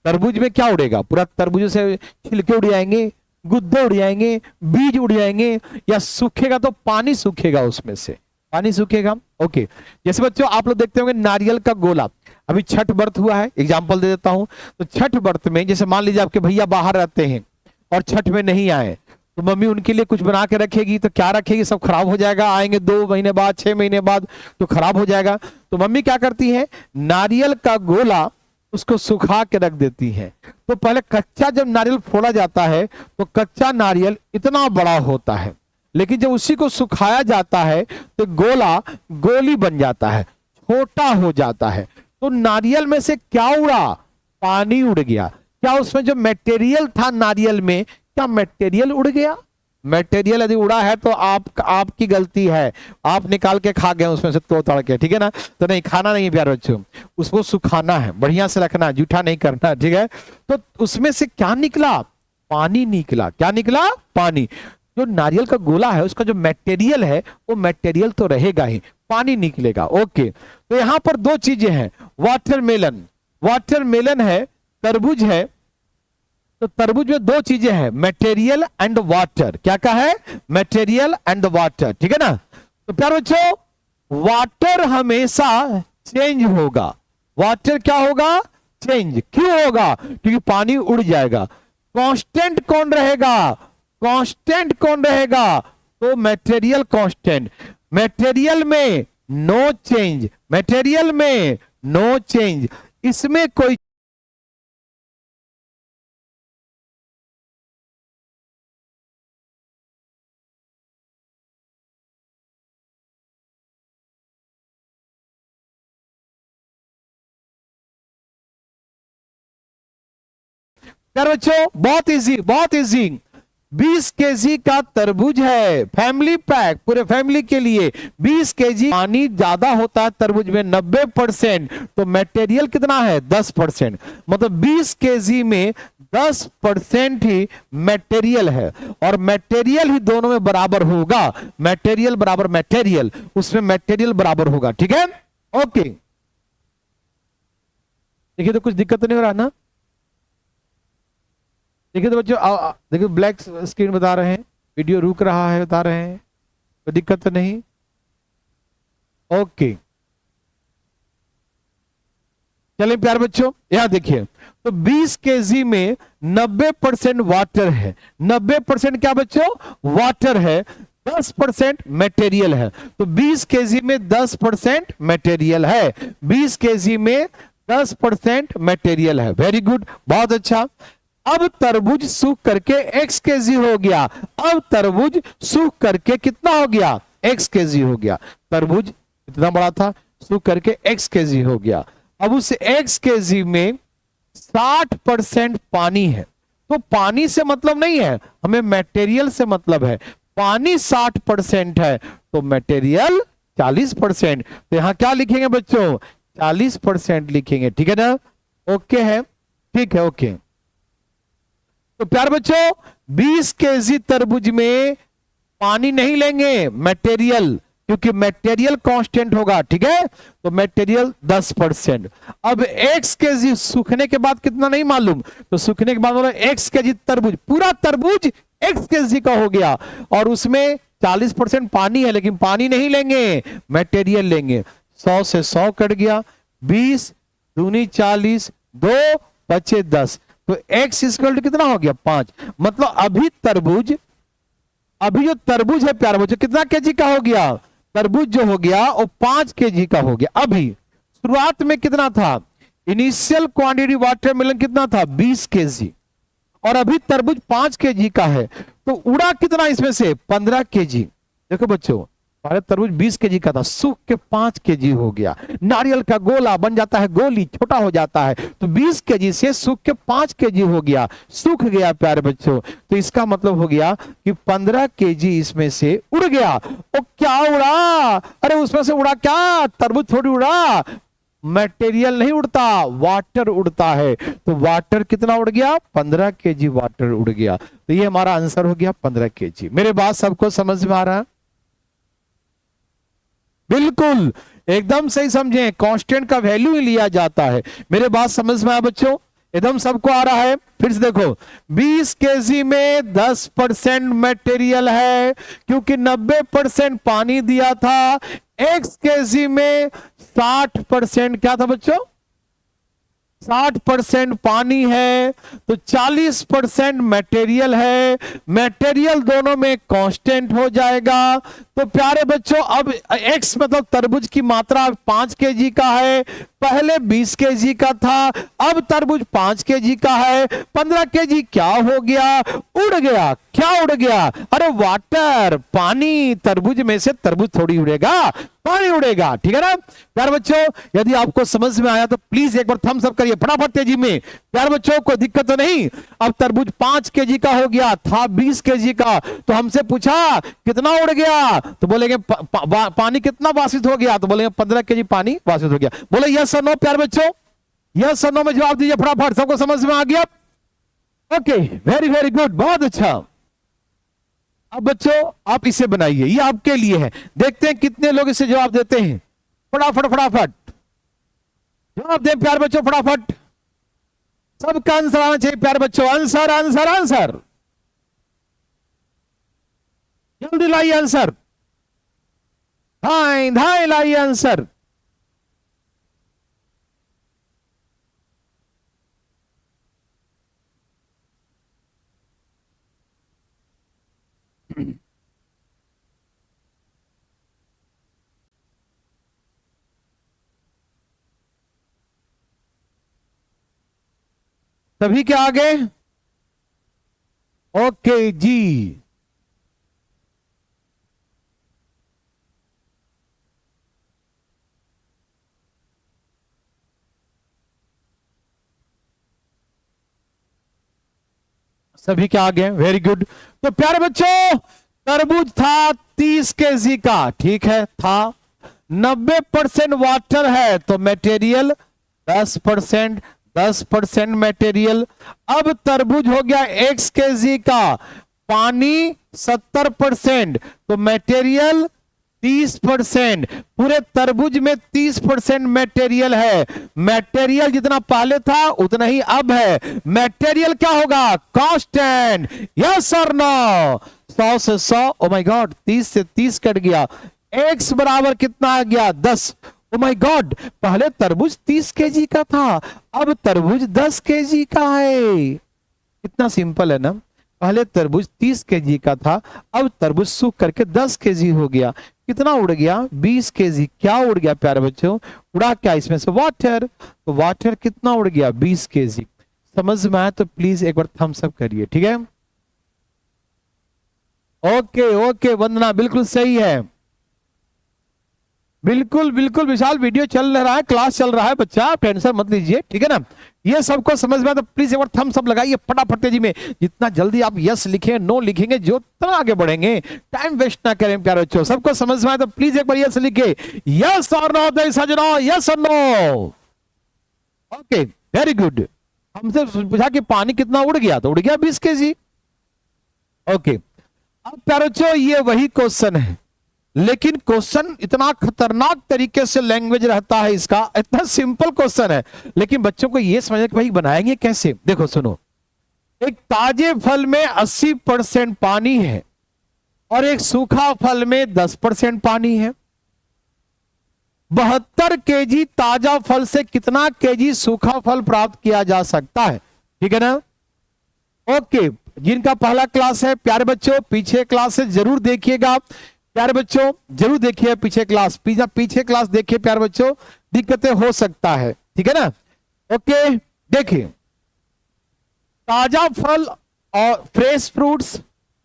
तरबूज में क्या उड़ेगा? पूरा तरबूज से छिलके उड़ जाएंगे, गुद्दे उड़ जाएंगे, बीज उड़ जाएंगे, या सूखेगा तो पानी सूखेगा, उसमें से पानी सूखेगा। ओके, जैसे बच्चों आप लोग देखते होंगे नारियल का गोला, अभी छठ व्रत हुआ है, एग्जांपल दे देता हूं। तो छठ व्रत में जैसे मान लीजिए आपके भैया बाहर रहते हैं और छठ में नहीं आए, तो मम्मी उनके लिए कुछ बना के रखेगी, तो क्या रखेगी? सब खराब हो जाएगा, आएंगे 2 महीने बाद, 6 महीने बाद, तो खराब हो जाएगा। तो मम्मी क्या करती है, नारियल का गोला उसको सुखा के रख देती है। तो पहले कच्चा जब नारियल फोड़ा जाता है तो कच्चा नारियल इतना बड़ा होता है, लेकिन जब उसी को सुखाया जाता है तो गोला गोली बन जाता है, छोटा हो जाता है। तो नारियल में से क्या उड़ा? पानी उड़ गया। क्या उसमें जो मटेरियल था नारियल में, क्या मटेरियल उड़ गया? मटेरियल यदि उड़ा है तो आपकी गलती है, आप निकाल के खा गए उसमें से तोड़ के, ठीक है ना। तो नहीं, खाना नहीं प्यार बच्चों, उसको सुखाना है, बढ़िया से रखना, जूठा नहीं करना, ठीक है। तो उसमें से क्या निकला? पानी निकला। क्या निकला? पानी। जो नारियल का गोला है उसका जो मटेरियल है वो मटेरियल तो रहेगा ही, पानी निकलेगा। ओके, तो यहां पर दो चीजें हैं, वाटरमेलन, वाटरमेलन है, तरबूज है। तो तरबूज में दो चीजें हैं, मटेरियल एंड वाटर। क्या क्या है? मटेरियल एंड वाटर, ठीक है ना। तो प्यार बच्चों वाटर हमेशा चेंज होगा। वाटर क्या होगा? चेंज। क्यों होगा? क्योंकि पानी उड़ जाएगा। कांस्टेंट कौन रहेगा? कांस्टेंट कौन रहेगा? तो मटेरियल कांस्टेंट। मटेरियल में नो चेंज, मटेरियल में नो चेंज, इसमें कोई यार बच्चों बहुत इजी, बहुत इजी। 20 केजी का तरबूज है, फैमिली पैक, पूरे फैमिली के लिए 20 केजी। पानी ज्यादा होता है तरबूज में 90%, तो मटेरियल कितना है? 10%। मतलब 20 केजी में 10% ही मटेरियल है, और मटेरियल ही दोनों में बराबर होगा। मटेरियल बराबर मटेरियल, उसमें मटेरियल बराबर होगा, ठीक है। ओके, देखिए तो कुछ दिक्कत तो नहीं हो रहा ना? देखिए तो बच्चों देखिए ब्लैक स्क्रीन बता रहे हैं, वीडियो रुक रहा है बता रहे हैं, कोई दिक्कत तो नहीं? ओके, चलिए प्यारे बच्चों यहां देखिए, तो 20 केजी में 90% वाटर है। 90% क्या बच्चों? वाटर है, 10% मटेरियल है। तो 20 केजी में 10% मटेरियल है, 20 केजी में 10% मटेरियल है। वेरी गुड, बहुत अच्छा। अब तरबूज सूख करके x केजी हो गया। अब तरबूज सूख करके कितना हो गया? x केजी हो गया। तरबूज कितना बड़ा था? सूख करके x kg हो गया। अब उस x kg में 60% पानी है, तो पानी से मतलब नहीं है, हमें मटेरियल से मतलब है। पानी 60% है तो मटेरियल 40%। तो यहां क्या लिखेंगे बच्चों? 40% लिखेंगे, ठीक है ना? ओके है, ठीक है, ओके। तो प्यार बच्चों 20 केजी तरबूज में पानी नहीं लेंगे, मटेरियल, क्योंकि मटेरियल कांस्टेंट होगा, ठीक है? तो मटेरियल 10%। अब x केजी सूखने के बाद कितना नहीं मालूम, तो सूखने के बाद बोलो x केजी तरबूज, पूरा तरबूज x केजी का हो गया, और उसमें 40% पानी है, लेकिन पानी नहीं लेंगे, मटेरियल लेंगे। 100 से 100 कट गया, 20 दूनी 40, 2 बचे 10, तो x इक्वल टू कितना हो गया? 5। मतलब अभी जो तरबूज है प्यारे बच्चों कितना केजी का हो गया? तरबूज जो हो गया वो 5 केजी का हो गया। अभी शुरुआत में कितना था? इनिशियल क्वांटिटी वाटरमेलन कितना था? 20 केजी, और अभी तरबूज 5 केजी का है, तो उड़ा कितना इसमें से? 15 केजी। देखो बच्चों पहले तरबूज 20 केजी का था, सूख के 5 केजी हो गया। नारियल का गोला बन जाता है, गोली छोटा हो जाता है, तो 20 केजी से सूख के 5 केजी हो गया, सूख गया प्यारे बच्चों। तो इसका मतलब हो गया कि 15 केजी इसमें से उड़ गया। ओ क्या उड़ा? अरे उसमें से उड़ा क्या? तरबूज थोड़ी उड़ा, मटेरियल नहीं उड़ता, वाटर उड़ता है। तो वाटर कितना उड़ गया? 15 केजी वाटर उड़ गया। तो ये हमारा आंसर हो गया 15 केजी। मेरे बात सबको समझ में आ रहा है? बिल्कुल एकदम सही समझे, कांस्टेंट का वैल्यू ही लिया जाता है। मेरे बात समझ में आया बच्चों? एकदम सबको आ रहा है? फिर से देखो 20 केजी में 10% मटेरियल है, क्योंकि 90% पानी दिया था। x केजी में 60% क्या था बच्चों? 60% पानी है, तो 40% मटेरियल है। मटेरियल दोनों में कांस्टेंट हो जाएगा। तो प्यारे बच्चों अब x मतलब तरबूज की मात्रा 5 केजी का है, पहले 20 केजी का था, अब तरबूज 5 केजी का है। 15 केजी क्या हो गया? उड़ गया। क्या उड़ गया? अरे वाटर, पानी। तरबूज में से तरबूज थोड़ी उड़ेगा, पानी उड़ेगा, ठीक है ना? प्यारे बच्चों यदि आपको समझ में आया तो प्लीज एक बार थम्स अप करिए फटाफट तेजी में। प्यारे बच्चों कोई दिक्कत तो नहीं? अब तरबूज 5 केजी का हो गया, था 20 केजी का, तो हमसे पूछा कितना उड़ गया, तो बोलेंगे पानी कितना वाष्पित हो गया, तो बोलेंगे 15 केजी पानी वाष्पित हो गया। बोले यस और नो प्यारे बच्चों, यस और नो में जवाब दीजिए फटाफट। सबको समझ में आ गया? ओके, वेरी वेरी गुड, बहुत अच्छा। अब बच्चों आप इसे बनाइए, ये आपके लिए है। देखते हैं कितने लोग इसे जवाब देते हैं। फटाफट फटाफट जवाब दें प्यारे बच्चों, फटाफट। सबका आंसर आना चाहिए प्यारे बच्चों। आंसर आंसर आंसर, जल्दी लाइए आंसर, धाए धाए लाइए आंसर। सभी के आगे? ओके जी, सभी के आगे, वेरी गुड। तो प्यारे बच्चों तरबूज था 30 केजी का, ठीक है, था। 90% वाटर है, तो मटेरियल 10%, 10% मटेरियल। अब तरबूज हो गया x केजी का, पानी 70%, तो मटेरियल 30%। पूरे तरबूज में 30% मटेरियल है। मटेरियल जितना पहले था उतना ही अब है। मटेरियल क्या होगा? कांस्टेंट। यस और नो? 100 से 100, ओ माय गॉड, 30 से 30 कट गया। x बराबर कितना आ गया? 10। ओ माय गॉड, पहले तरबूज 30 केजी का था, अब तरबूज 10 केजी का है। इतना सिंपल है ना? पहले तरबूज 30 केजी का था, अब तरबूज सूख करके 10 केजी हो गया। कितना उड़ गया? 20 केजी। क्या उड़ गया प्यारे बच्चों? उड़ा क्या इसमें से? वाटर। तो वाटर कितना उड़ गया? 20 केजी। समझ में आया तो प्लीज एक बार थम्स अप करिए, ठीक है? ओके ओके वंदना, बिल्कुल सही है, बिल्कुल बिल्कुल विशाल, वीडियो चल रहा है, क्लास चल रहा है बच्चा, आप टेंशन मत लीजिए, ठीक है ना। ये सबको समझ में आया तो प्लीज एक बार थम्स अप लगाइए फटाफट तेजी में। जितना जल्दी आप यस लिखें, नो लिखेंगे, जो उतना आगे बढ़ेंगे। टाइम वेस्ट ना करें प्यारे बच्चों। सबको समझ में आया तो प्लीज एक बार यस लिखे, यस और नो सजना, यस और नो। Okay very good. हमसे पूछा कि पानी कितना उड़ गया, तो उड़ गया 20 केजी। ओके, अब प्यारे बच्चों ये वही क्वेश्चन है, लेकिन क्वेश्चन इतना खतरनाक तरीके से लैंग्वेज रहता है इसका। इतना सिंपल क्वेश्चन है, लेकिन बच्चों को यह समझना कि भाई बनाएंगे कैसे। देखो सुनो, एक ताजे फल में 80% पानी है और एक सूखा फल में 10% पानी है। 72 केजी ताजा फल से कितना केजी सूखा फल प्राप्त किया जा सकता है, ठीक है ना। ओके, जिनका पहला क्लास है प्यारे बच्चों, पीछे क्लास है जरूर देखिएगा प्यारे बच्चों, जरूर देखिए पीछे क्लास। पीछे क्लास देखिए प्यारे बच्चों, दिक्कतें हो सकता है, ठीक है ना। ओके देखिए, ताजा फल और fresh fruits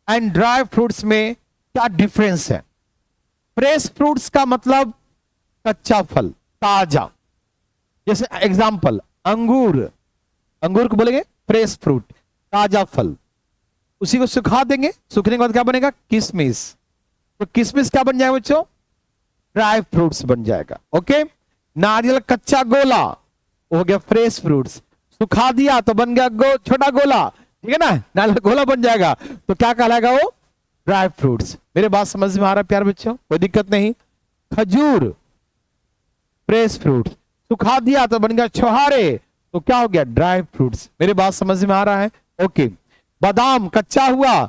and dry fruits में क्या डिफरेंस है। फ्रेश फ्रूट्स का मतलब कच्चा फल, ताजा। जैसे एग्जांपल अंगूर, अंगूर को बोलेंगे फ्रेश फ्रूट, ताजा फल। उसी को सुखा देंगे, सूखने के बाद क्या बनेगा, किशमिश। तो किशमिश क्या बन जाएगा बच्चों, ड्राई फ्रूट्स बन जाएगा। ओके, नारियल कच्चा गोला हो गया फ्रेश फ्रूट्स, सुखा दिया तो बन गया छोटा गोला, ठीक है ना, नारियल गोला बन जाएगा, तो क्या कहलाएगा वो, ड्राई फ्रूट्स। मेरे बात समझ में आ रहा है प्यारे बच्चों, कोई दिक्कत नहीं। खजूर फ्रेश फ्रूट, सुखा दिया तो बन गया छोहारे, तो क्या हो गया, ड्राई फ्रूट्स। मेरे बात समझ में आ रहा है। ओके, बादाम कच्चा हुआ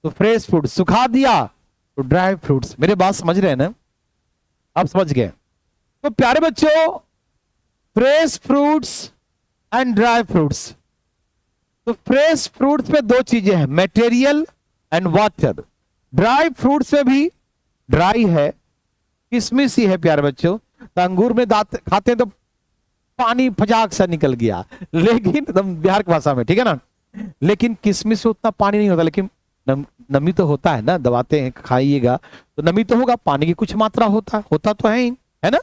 तो फ्रेश फ्रूट, सुखा दिया तो ड्राई फ्रूट्स। मेरे बात समझ रहे हैं ना, आप समझ गए। तो प्यारे बच्चों, fresh fruits and dry fruits, तो फ्रेश फ्रूट्स में दो चीजें हैं, material and water. Dry fruits में भी ड्राई है, किशमिश ही है प्यारे बच्चों। तो अंगूर में दांत खाते हैं तो पानी फजाक सा निकल गया, लेकिन एकदम बिहार की भाषा में, ठीक है ना। लेकिन किशमिश में उतना पानी नहीं होता, लेकिन नमी तो होता है ना, दबाते हैं खाइएगा तो नमी तो होगा, पानी की कुछ मात्रा होता तो है ही, है ना।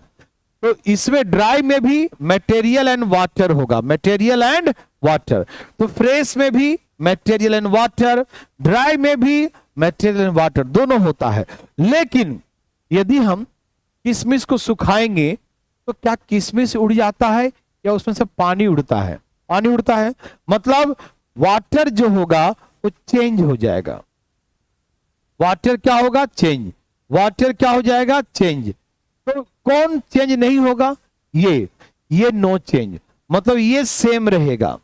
तो इसमें ड्राई में भी मटेरियल एंड वाटर होगा, मटेरियल एंड वाटर। तो फ्रेश में भी मटेरियल एंड वाटर, ड्राई में भी मटेरियल एंड वाटर, दोनों होता है। लेकिन यदि हम किशमिश को सुखाएंगे तो क्या किशमिश उड़ जाता है या उसमें से पानी उड़ता है, पानी उड़ता है, मतलब वाटर जो होगा वो चेंज हो जाएगा। वाटर क्या होगा, चेंज। वाटर क्या हो जाएगा, चेंज। तो कौन चेंज नहीं होगा, ये नो चेंज, मतलब ये सेम रहेगा,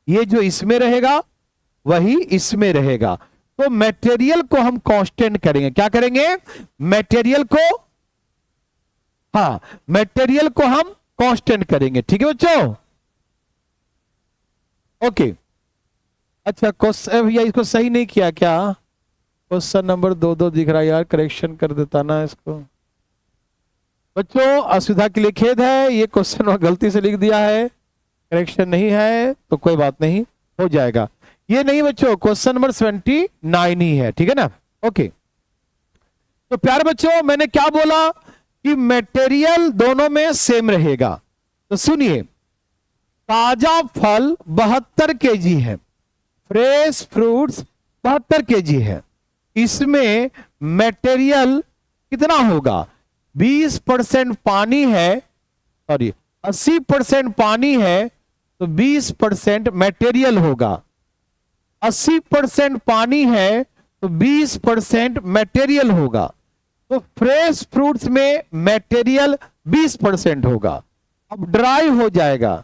ये जो इसमें रहेगा वही इसमें रहेगा। तो मटेरियल को हम कांस्टेंट करेंगे, क्या करेंगे, मटेरियल को, हाँ मटेरियल को हम कांस्टेंट करेंगे, ठीक है बच्चों। ओके, अच्छा क्वेश्चन भैया इसको सही नहीं किया क्या, क्वेश्चन नंबर 2 दिख रहा है यार, करेक्शन कर देता ना इसको। बच्चों असुविधा के लिए खेद है, ये क्वेश्चन गलती से लिख दिया है, करेक्शन नहीं है तो कोई बात नहीं, हो जाएगा। ये नहीं बच्चों, क्वेश्चन नंबर 79 ही है, ठीक है ना। ओके, तो प्यारे बच्चों मैंने क्या बोला कि मटेरियल दोनों में सेम रहेगा। तो सुनिए, ताजा फल 72 केजी है, फ्रेश फ्रूट्स 72 केजी है, इसमें मटेरियल कितना होगा, 20% पानी है, सॉरी 80% पानी है तो 20% मटेरियल होगा। 80% पानी है तो 20% मटेरियल होगा। तो फ्रेश फ्रूट्स में मटेरियल 20% होगा। अब ड्राई हो जाएगा,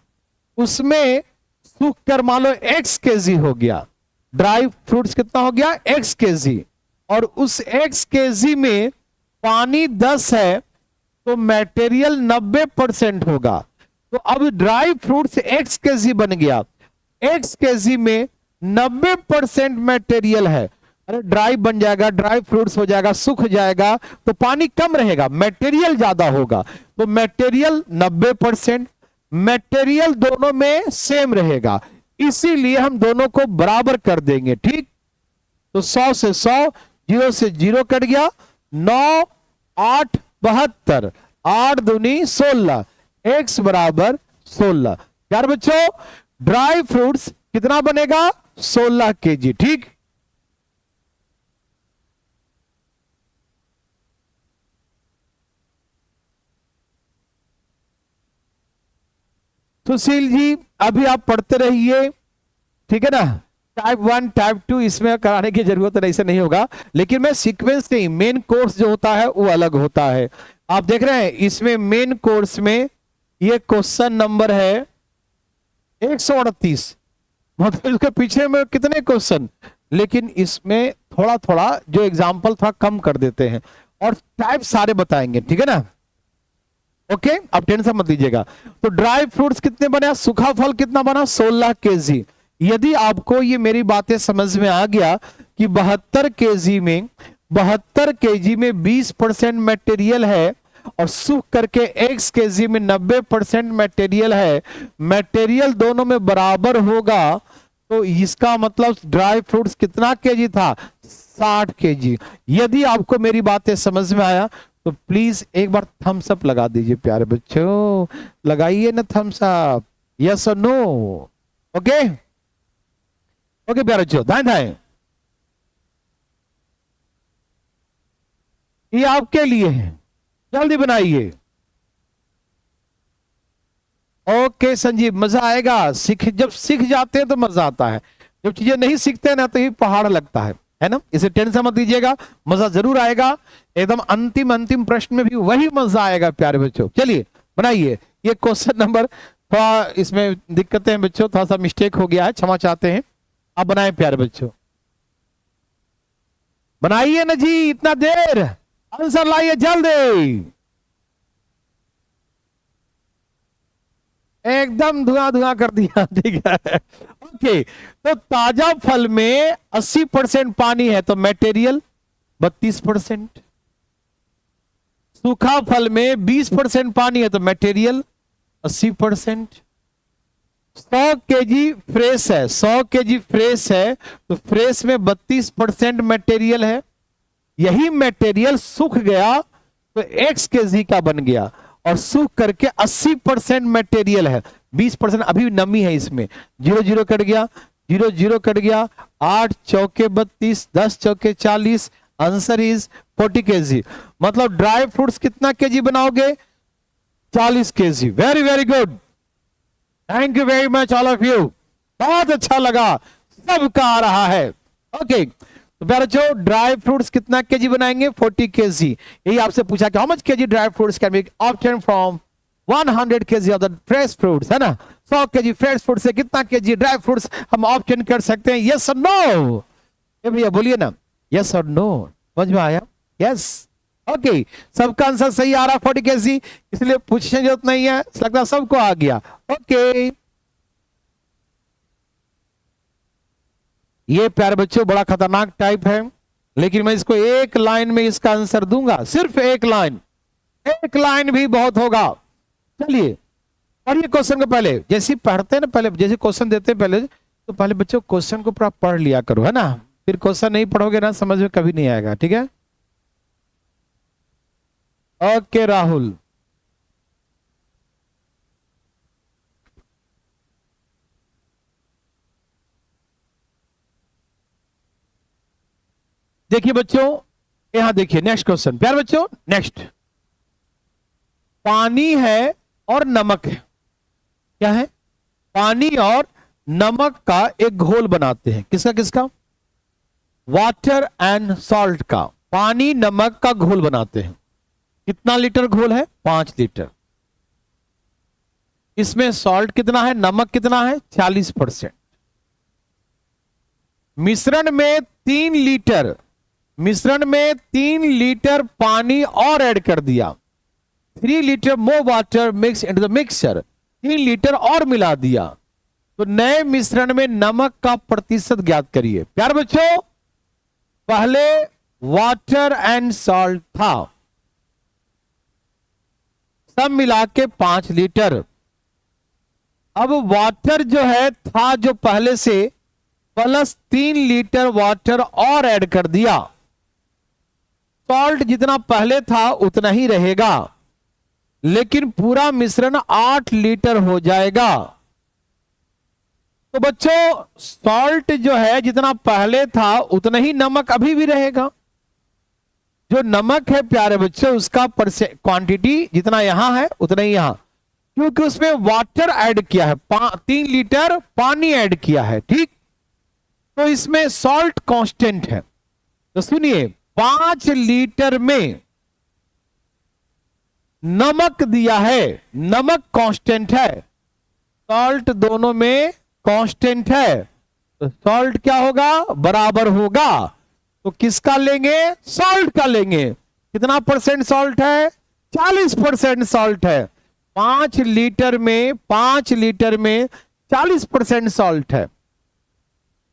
उसमें सूख कर मान लो x केजी हो गया, ड्राई फ्रूट्स कितना हो गया, x केजी, और उस x केजी में पानी 10 है तो मटेरियल 90% होगा। तो अब ड्राई फ्रूट्स x केजी बन गया, x केजी में 90% मटेरियल है, अरे ड्राई बन जाएगा, ड्राई फ्रूट्स हो जाएगा, सूख जाएगा तो पानी कम रहेगा, मटेरियल ज्यादा होगा। तो मटेरियल 90%, मटेरियल दोनों में सेम रहेगा, इसीलिए हम दोनों को बराबर कर देंगे, ठीक। तो 100 से 100, 0 से 0 कट गया, 9 8 72, 8 दूनी 16, x बराबर 16। प्यारे बच्चों ड्राई फ्रूट्स कितना बनेगा? 16 kg। ठीक, सुशील जी अभी आप पढ़ते रहिए, ठीक है ना। टाइप 1 टाइप 2 इसमें कराने की जरूरत नहीं, ऐसे नहीं होगा, लेकिन मैं सीक्वेंस नहीं, मेन कोर्स जो होता है वो अलग होता है। आप देख रहे हैं इसमें मेन कोर्स में ये क्वेश्चन नंबर है 138, मतलब इसके पीछे में कितने क्वेश्चन, लेकिन इसमें थोड़ा थोड़ा जो एग्जाम्पल थोड़ा कम कर देते हैं और टाइप सारे बताएंगे, ठीक है ना। ओके, अब टेंशन मत लीजिएगा। तो ड्राई फ्रूट्स कितने बने? सूखा फल कितना बना? 16 kg। यदि आपको ये मेरी बातें समझ में आ गया कि 72 kg में 20% मटेरियल है और सूख करके x kg में 90% मटेरियल है, मटेरियल दोनों में बराबर होगा, तो इसका मतलब ड्राई फ्रूट्स कितना केजी था? 60 kg। यदि आपको मेरी बातें समझ में आया तो प्लीज एक बार थम्स अप लगा दीजिए प्यारे बच्चों, लगाइए ना थम्स अप, यस और नो। ओके ओके प्यारे बच्चों, दाएं दाएं, ये आपके लिए है, जल्दी बनाइए। ओके संजीव, मजा आएगा, जब सीख जाते हैं तो मजा आता है, जब चीजें नहीं सीखते ना तो ये पहाड़ लगता है ना। इसे टेंशन मत दीजिएगा, मजा जरूर आएगा, एकदम अंतिम अंतिम प्रश्न में भी वही मजा आएगा प्यारे बच्चों। चलिए बनाइए ये क्वेश्चन नंबर, थोड़ा इसमें दिक्कतें हैं बच्चों, थोड़ा सा मिस्टेक हो गया है, क्षमा चाहते हैं। आप बनाए प्यारे बच्चों, बनाइए ना जी, इतना देर, आंसर लाइए जल्दी, एकदम धुआं धुआं कर दिया, ठीक है। ओके, तो ताजा फल में 80% पानी है तो मटेरियल 32%, सूखा फल में 20% पानी है तो मटेरियल 80%, 100 kg फ्रेश है, 100 kg फ्रेश है तो फ्रेश में 32% मटेरियल है, यही मटेरियल सूख गया तो x kg का बन गया और सूख करके 80% मटेरियल है, 20% अभी नमी है इसमें, 0 0 कट गया, 0 0 कट गया, 8 चौके 32, 10 चौके 40, आंसर इज 40 kg। मतलब ड्राई फ्रूट्स कितना केजी बनाओगे? 40 kg। Very very good, thank you very much all of you, बहुत अच्छा लगा, सबका आ रहा है। ओके तो प्यारे बच्चों ड्राई फ्रूट्स कितना केजी बनाएंगे? 40 kg। यही आपसे पूछा कि how much KG dry fruits can be obtain from 100 kg of the fresh fruits, है ना। 100 kg फ्रेश फ्रूट से कितना केजी ड्राई फ्रूट्स हम ऑब्टेन कर सकते हैं? यस और नो, ये भैया बोलिए ना, यस और नो, समझ में आया? यस, ओके, सबका आंसर सही आ रहा 40 kg, इसलिए पूछने की जरूरत नहीं है, लगता सबको आ गया। ओके ये प्यारे बच्चों बड़ा खतरनाक टाइप है, लेकिन मैं इसको एक लाइन में इसका आंसर दूंगा, सिर्फ एक लाइन भी बहुत होगा। चलिए पढ़िए क्वेश्चन को, पहले जैसे पढ़ते हैं ना, पहले जैसे क्वेश्चन देते हैं पहले, तो पहले बच्चों क्वेश्चन को पूरा पढ़ लिया करो, है ना, फिर क्वेश्चन नहीं पढ़ोगे ना समझ में कभी नहीं आएगा, ठीक है। ओके राहुल, देखिए बच्चों, यहां देखिए नेक्स्ट क्वेश्चन, प्यारे बच्चों नेक्स्ट, पानी है और नमक है, क्या है? पानी और नमक का एक घोल बनाते हैं, किसका किसका? वाटर एंड सॉल्ट का, पानी नमक का घोल बनाते हैं। कितना लीटर घोल है? 5 लीटर। इसमें सॉल्ट कितना है, नमक कितना है? 40%। मिश्रण में 3 लीटर पानी और ऐड कर दिया, 3 litre more water mix into the mixture, 3 litre और मिला दिया, तो नए मिश्रण में नमक का प्रतिशत ज्ञात करिए। प्यारे बच्चों पहले वाटर एंड सॉल्ट था, सब मिला के 5 लीटर, अब वाटर जो है था जो पहले से, प्लस 3 लीटर वाटर और ऐड कर दिया, सॉल्ट जितना पहले था उतना ही रहेगा, लेकिन पूरा मिश्रण 8 लीटर हो जाएगा। तो बच्चों सॉल्ट जो है जितना पहले था उतना ही नमक अभी भी रहेगा। जो नमक है प्यारे बच्चों उसका क्वांटिटी जितना यहां है उतना ही यहां, क्योंकि उसमें वाटर ऐड किया है, 3 लीटर पानी ऐड किया है, ठीक। तो इसमें सॉल्ट कांस्टेंट है। तो सुनिए 5 लीटर में नमक दिया है, नमक कांस्टेंट है, सॉल्ट दोनों में कांस्टेंट है, तो सॉल्ट क्या होगा, बराबर होगा। तो किसका लेंगे, सॉल्ट का लेंगे। कितना परसेंट सॉल्ट है, 40% सॉल्ट है। 5 लीटर में 40% सॉल्ट है।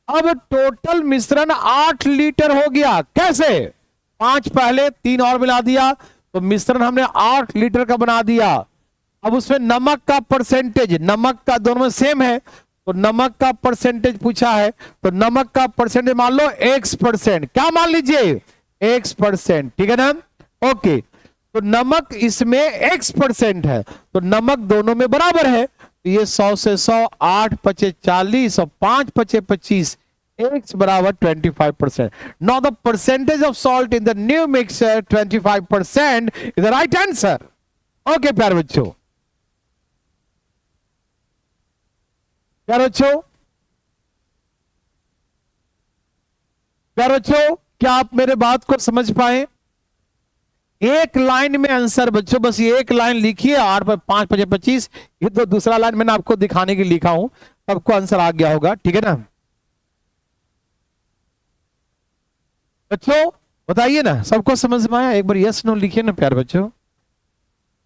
अब टोटल मिश्रण 8 लीटर हो गया। कैसे, 5 पहले 3 और मिला दिया तो मिश्रण हमने 8 लीटर का बना दिया। अब उसमें नमक का परसेंटेज, नमक का दोनों में सेम है, तो नमक का परसेंटेज पूछा है, तो नमक का परसेंटेज मान लो X%। क्या मान लीजिए, X%, ठीक है ना। ओके, तो नमक इसमें X% है, तो नमक दोनों में बराबर है। तो ये 100 से 100, 8 पचे 40 और 5 पचे 25, X बराबर 25%। Now the percentage of salt in the new mixture 25% is the right answer. Okay प्यारे बच्चों, प्यारे बच्चों, प्यारे बच्चों, क्या आप मेरे बात को समझ पाए। एक लाइन में आंसर बच्चों, बस ये एक लाइन लिखिए, 8 पर 5 पचे 25। ये तो दूसरा लाइन मैंने आपको दिखाने के लिए लिखा हूं, सबको आंसर आ गया होगा, ठीक है ना। बच्चों बताइए ना, सबको समझ में आया। एक बार यस नो लिखिए ना प्यारे बच्चों।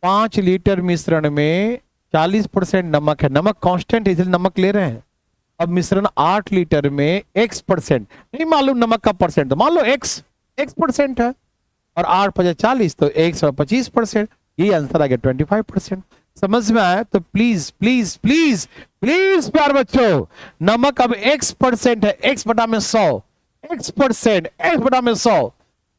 5 लीटर मिश्रण में 40% नमक है, नमक कांस्टेंट है इसलिए नमक ले रहे हैं। अब मिश्रण 8 लीटर में X%, नहीं मालूम नमक का परसेंट, तो मान लो X% है, और 8 पचे 40 तो X और 25%, ये आंसर आ गया 25%। समझ में आया तो प्लीज प्लीज प्लीज प्लीज प्यार बच्चों, नमक अब X% है, X बटा में 100, X%, X बटा में 100,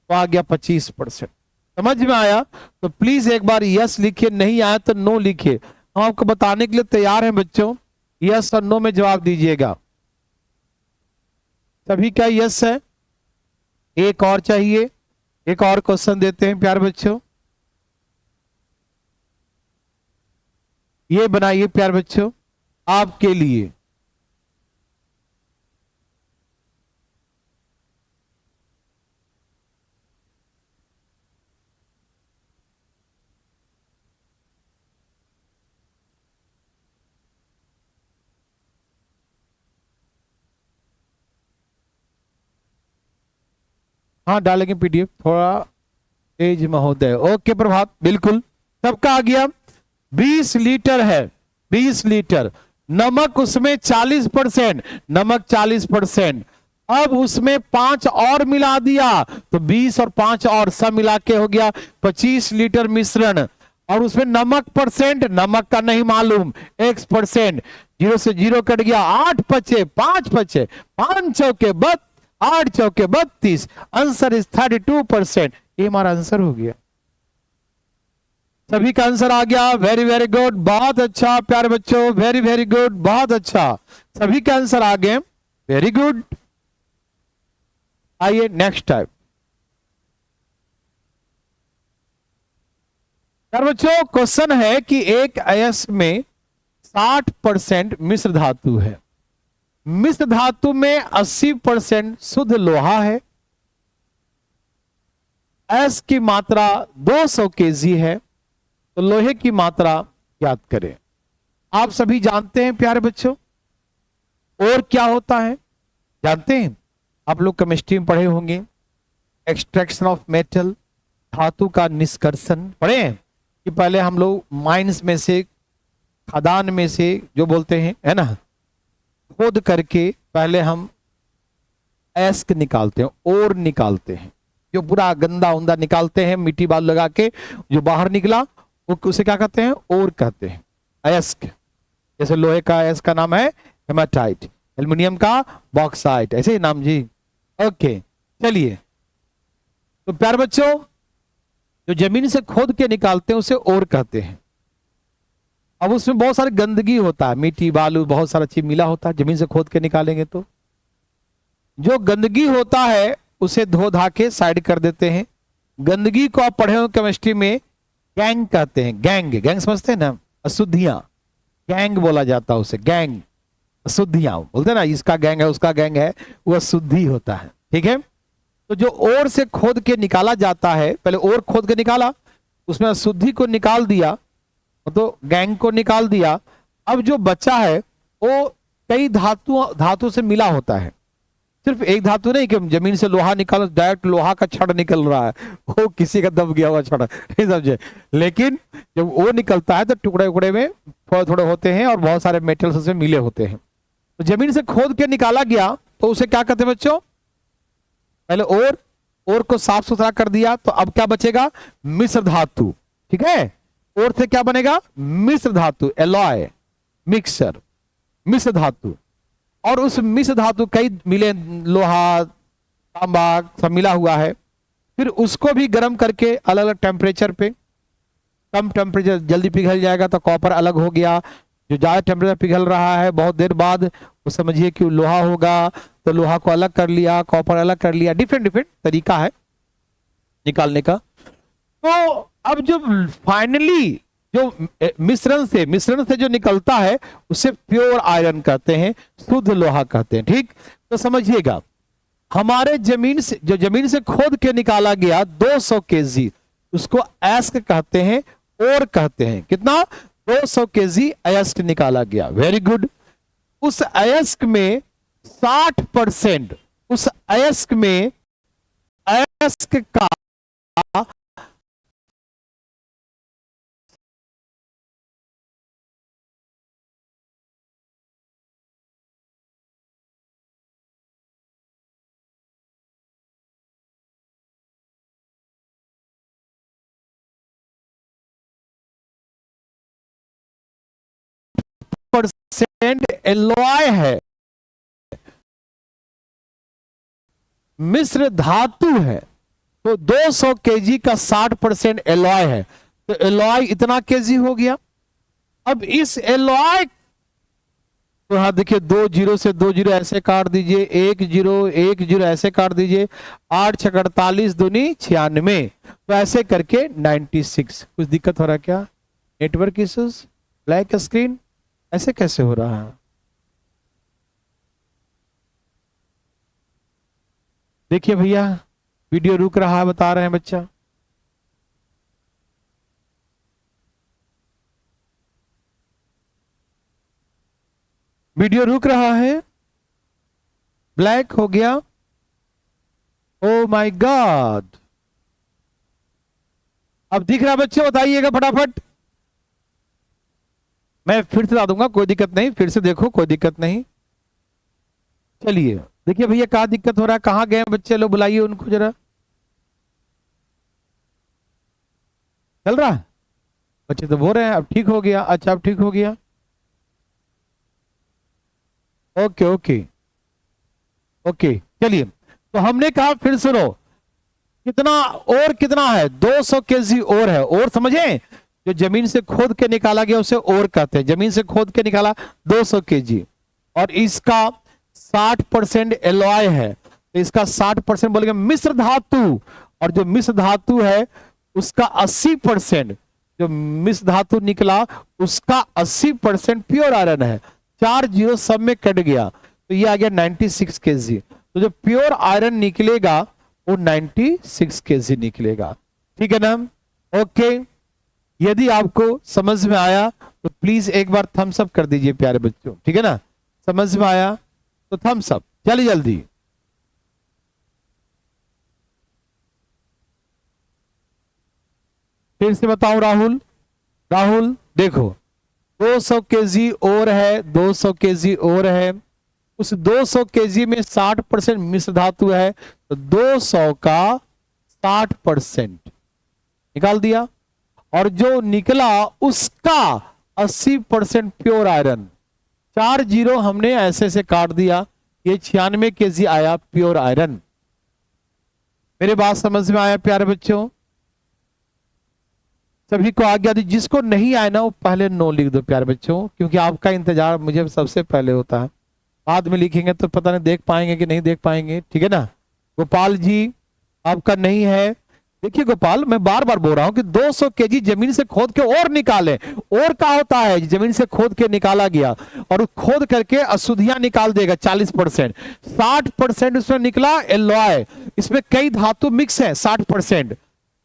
तो आ गया 25%। समझ में आया तो प्लीज एक बार यस लिखिए, नहीं आया तो नो लिखिए। हम आपको बताने के लिए तैयार हैं बच्चों, यस और नो में जवाब दीजिएगा। सभी का यस है, एक और चाहिए, एक और क्वेश्चन देते हैं प्यारे बच्चों। ये बनाइए प्यारे बच्चों आपके लिए। हाँ डालेंगे पीडीएफ, थोड़ा तेज महोदय। ओके प्रभात, बिल्कुल सबका आ गया। 20 लीटर है, 20 लीटर, नमक उसमें 40%, नमक 40%। अब उसमें 5 और मिला दिया तो 20 और 5 और सब मिला के हो गया 25 लीटर मिश्रण। और उसमें नमक परसेंट, नमक का नहीं मालूम, X%, 0 से 0 कट गया, 8 पचे 5 पचे 5 चौके 8 चौके 32, आंसर इज 32%। ये हमारा आंसर हो गया। सभी का आंसर आ गया, वेरी वेरी गुड, बहुत अच्छा प्यारे बच्चों, वेरी वेरी गुड, बहुत अच्छा, सभी का आंसर आ गए, वेरी गुड। आइए नेक्स्ट टाइप। प्यारे बच्चों क्वेश्चन है कि एक अयस्क में 60% मिश्र धातु है, मिश्र धातु में 80% शुद्ध लोहा है, एस की मात्रा 200 केजी है, तो लोहे की मात्रा ज्ञात करें। आप सभी जानते हैं प्यारे बच्चों और क्या होता है, जानते हैं आप लोग केमिस्ट्री में पढ़े होंगे, एक्सट्रैक्शन ऑफ मेटल, धातु का निष्कर्षण पढ़े हैं कि पहले हम लोग माइंस में से, खदान में से जो बोलते हैं है ना, खोद करके पहले हम एस्क निकालते हैं, ओर निकालते हैं, जो पूरा गंदा उंदा निकालते हैं, मिट्टी बालू लगा के जो बाहर निकला उसे क्या कहते हैं, ओर कहते हैं, अयस्क। जैसे लोहे का अयस्क का नाम है हेमाटाइट, एल्युमिनियम का बॉक्साइट, ऐसे ही नाम जी। ओके चलिए, तो प्यारे बच्चों जो जमीन से खोद के निकालते हैं उसे ओर कहते हैं। अब उसमें बहुत सारी गंदगी होता है, मिट्टी बालू बहुत सारा चीज मिला होता है, जमीन से खोद के निकालेंगे तो जो गंदगी होता है उसे धो धा के साइड कर देते हैं। गंदगी को आप पढ़े हो केमिस्ट्री में, गैंग कहते हैं। गैंग, गैंग समझते हैं ना, अशुद्धियां, गैंग बोला जाता है उसे, गैंग, अशुद्धियां बोलते हैं ना, इसका गैंग है उसका गैंग है, वो अशुद्धि होता है। ठीक है, तो जो ओर से खोद के निकाला जाता है, पहले ओर खोद के निकाला, उसमें अशुद्धि को निकाल दिया, तो गैंग को निकाल दिया। अब जो बचा है वो कई धातु से मिला होता है, सिर्फ एक धातु नहीं कि जमीन से लोहा निकाल, डायरेक्ट लोहा का छड़ निकल रहा है, वो किसी का दब गया हुआ छड़, नहीं समझे। लेकिन जब वो निकलता है तो टुकड़े टुकड़े में थोड़े थोड़े होते हैं और बहुत सारे मेटल्स उसमें मिले होते हैं। तो जमीन से खोद के निकाला गया तो उसे क्या कहते हैं बच्चों, पहले ओर को साफ सुथरा कर दिया, तो अब क्या बचेगा, मिश्र धातु। ठीक है, ओर से क्या बनेगा, मिश्र धातु, एलॉय, मिक्सर, मिश्र धातु। और उस मिश्र धातु कई मिले, लोहा तांबा सब मिला हुआ है। फिर उसको भी गर्म करके अलग अलग टेम्परेचर पे, कम टेम्परेचर जल्दी पिघल जाएगा तो कॉपर अलग हो गया, जो ज्यादा टेम्परेचर पिघल रहा है बहुत देर बाद वो समझिए कि लोहा होगा, तो लोहा को अलग कर लिया, कॉपर अलग कर लिया। डिफरेंट डिफरेंट तरीका है निकालने का। तो अब जो फाइनली जो मिश्रण से जो निकलता है उसे प्योर आयरन कहते हैं, शुद्ध लोहा कहते हैं। ठीक, तो समझिएगा हमारे जमीन से खोद के निकाला गया 200 केजी, उसको एस्क कहते हैं, और कहते हैं कितना, 200 केजी अयस्क निकाला गया। Very good. उस अयस्क में 60%, उस अयस्क में अयस्क का परसेंट एलॉय है, मिश्र धातु है। तो 200 केजी का 60% एलॉय है, तो एलॉय इतना केजी हो गया। अब इस एलॉय तो हाँ देखिए, 2 जीरो से 2 जीरो ऐसे काट दीजिए, 1 जीरो ऐसे काट दीजिए, 8 छक 48 दूनी 96, तो ऐसे करके 96। कुछ दिक्कत हो रहा है क्या, नेटवर्क इश्यूज, ब्लैक स्क्रीन, ऐसे कैसे हो रहा है। देखिए भैया वीडियो रुक रहा है, बता रहे हैं बच्चा। वीडियो रुक रहा है, ब्लैक हो गया, ओ माय गॉड। अब दिख रहा है बच्चे, बताइएगा फटाफट, मैं फिर से ला दूंगा, कोई दिक्कत नहीं, फिर से देखो कोई दिक्कत नहीं। चलिए देखिए भैया क्या दिक्कत हो रहा है, कहां गए बच्चे लोग, बुलाइए उनको जरा। चल रहा है, बच्चे तो बोल रहे हैं अब ठीक हो गया। अच्छा अब ठीक हो गया, ओके ओके ओके। चलिए तो हमने कहा, फिर सुनो, कितना और कितना है, 200 केजी और है। और समझे, जो जमीन से खोद के निकाला गया उसे और कहते हैं, जमीन से खोद के निकाला 200 केजी, और इसका 60% एलॉय है, तो इसका 60% बोलेंगे मिश्र धातु। और जो मिश्र धातु है उसका 80%, जो मिश्र धातु निकला उसका 80% प्योर आयरन है। 4 जीरो सब में कट गया, तो ये आ गया 96 केजी। तो जो प्योर आयरन निकलेगा वो 96 केजी निकलेगा। ठीक है ना, ओके। यदि आपको समझ में आया तो प्लीज एक बार थम्स अप कर दीजिए प्यारे बच्चों, ठीक है ना। समझ में आया तो थम्स अप, चलिए जल्दी। फिर से बताऊं राहुल, राहुल देखो 200 केजी और है, 200 केजी और है, उस 200 केजी में 60% मिश्र धातु है, तो 200 का 60% निकाल दिया, और जो निकला उसका 80% प्योर आयरन। 4 जीरो हमने ऐसे ऐसे काट दिया, ये 96 केजी आया प्योर आयरन। मेरे बात समझ में आया प्यारे बच्चों, सभी को आज्ञा दी, जिसको नहीं आए ना वो पहले नो लिख दो प्यारे बच्चों, क्योंकि आपका इंतजार मुझे सबसे पहले होता है। बाद में लिखेंगे तो पता नहीं देख पाएंगे कि नहीं देख पाएंगे, ठीक है ना। गोपाल जी आपका नहीं है। देखिए गोपाल, मैं बार बार बोल रहा हूं कि 200 केजी जमीन से खोद के और निकाले। और क्या होता है, जमीन से खोद के निकाला गया और खोद करके अशुद्धियां निकाल देगा 40%। 60% उसमें निकला एलॉय, इसमें कई धातु मिक्स है 60%।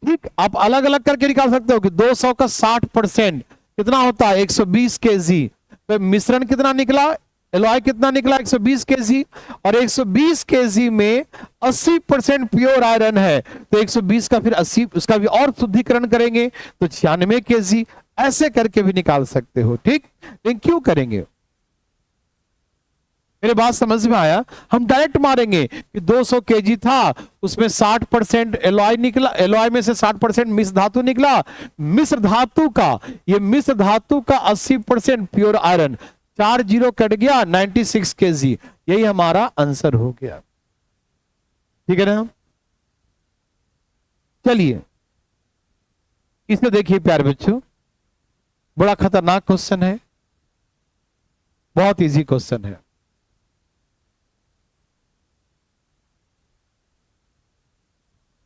ठीक, आप अलग अलग करके निकाल सकते हो कि 200 का 60% कितना होता है 120 केजी। तो मिश्रण कितना निकला, एलॉय कितना निकला 120 केजी, और 120 केजी में 80% प्योर आयरन है, तो 120 का फिर 80 उसका भी और शुद्धिकरण करेंगे तो 96 केजी। ऐसे करके भी निकाल सकते हो। ठीक, लेकिन क्यों करेंगे, मेरे बात समझ में आया। हम डायरेक्ट मारेंगे कि 200 केजी था, उसमें 60% एलॉय निकला, एलॉय में से 60% मिश्र धातु निकला, मिश्र धातु का, ये मिश्र धातु का 80% प्योर आयरन, 4 जीरो कट गया 96 केजी। यही हमारा आंसर हो गया। ठीक है ना। चलिए इसे देखिए प्यारे बच्चों, बड़ा खतरनाक क्वेश्चन है, बहुत इजी क्वेश्चन है।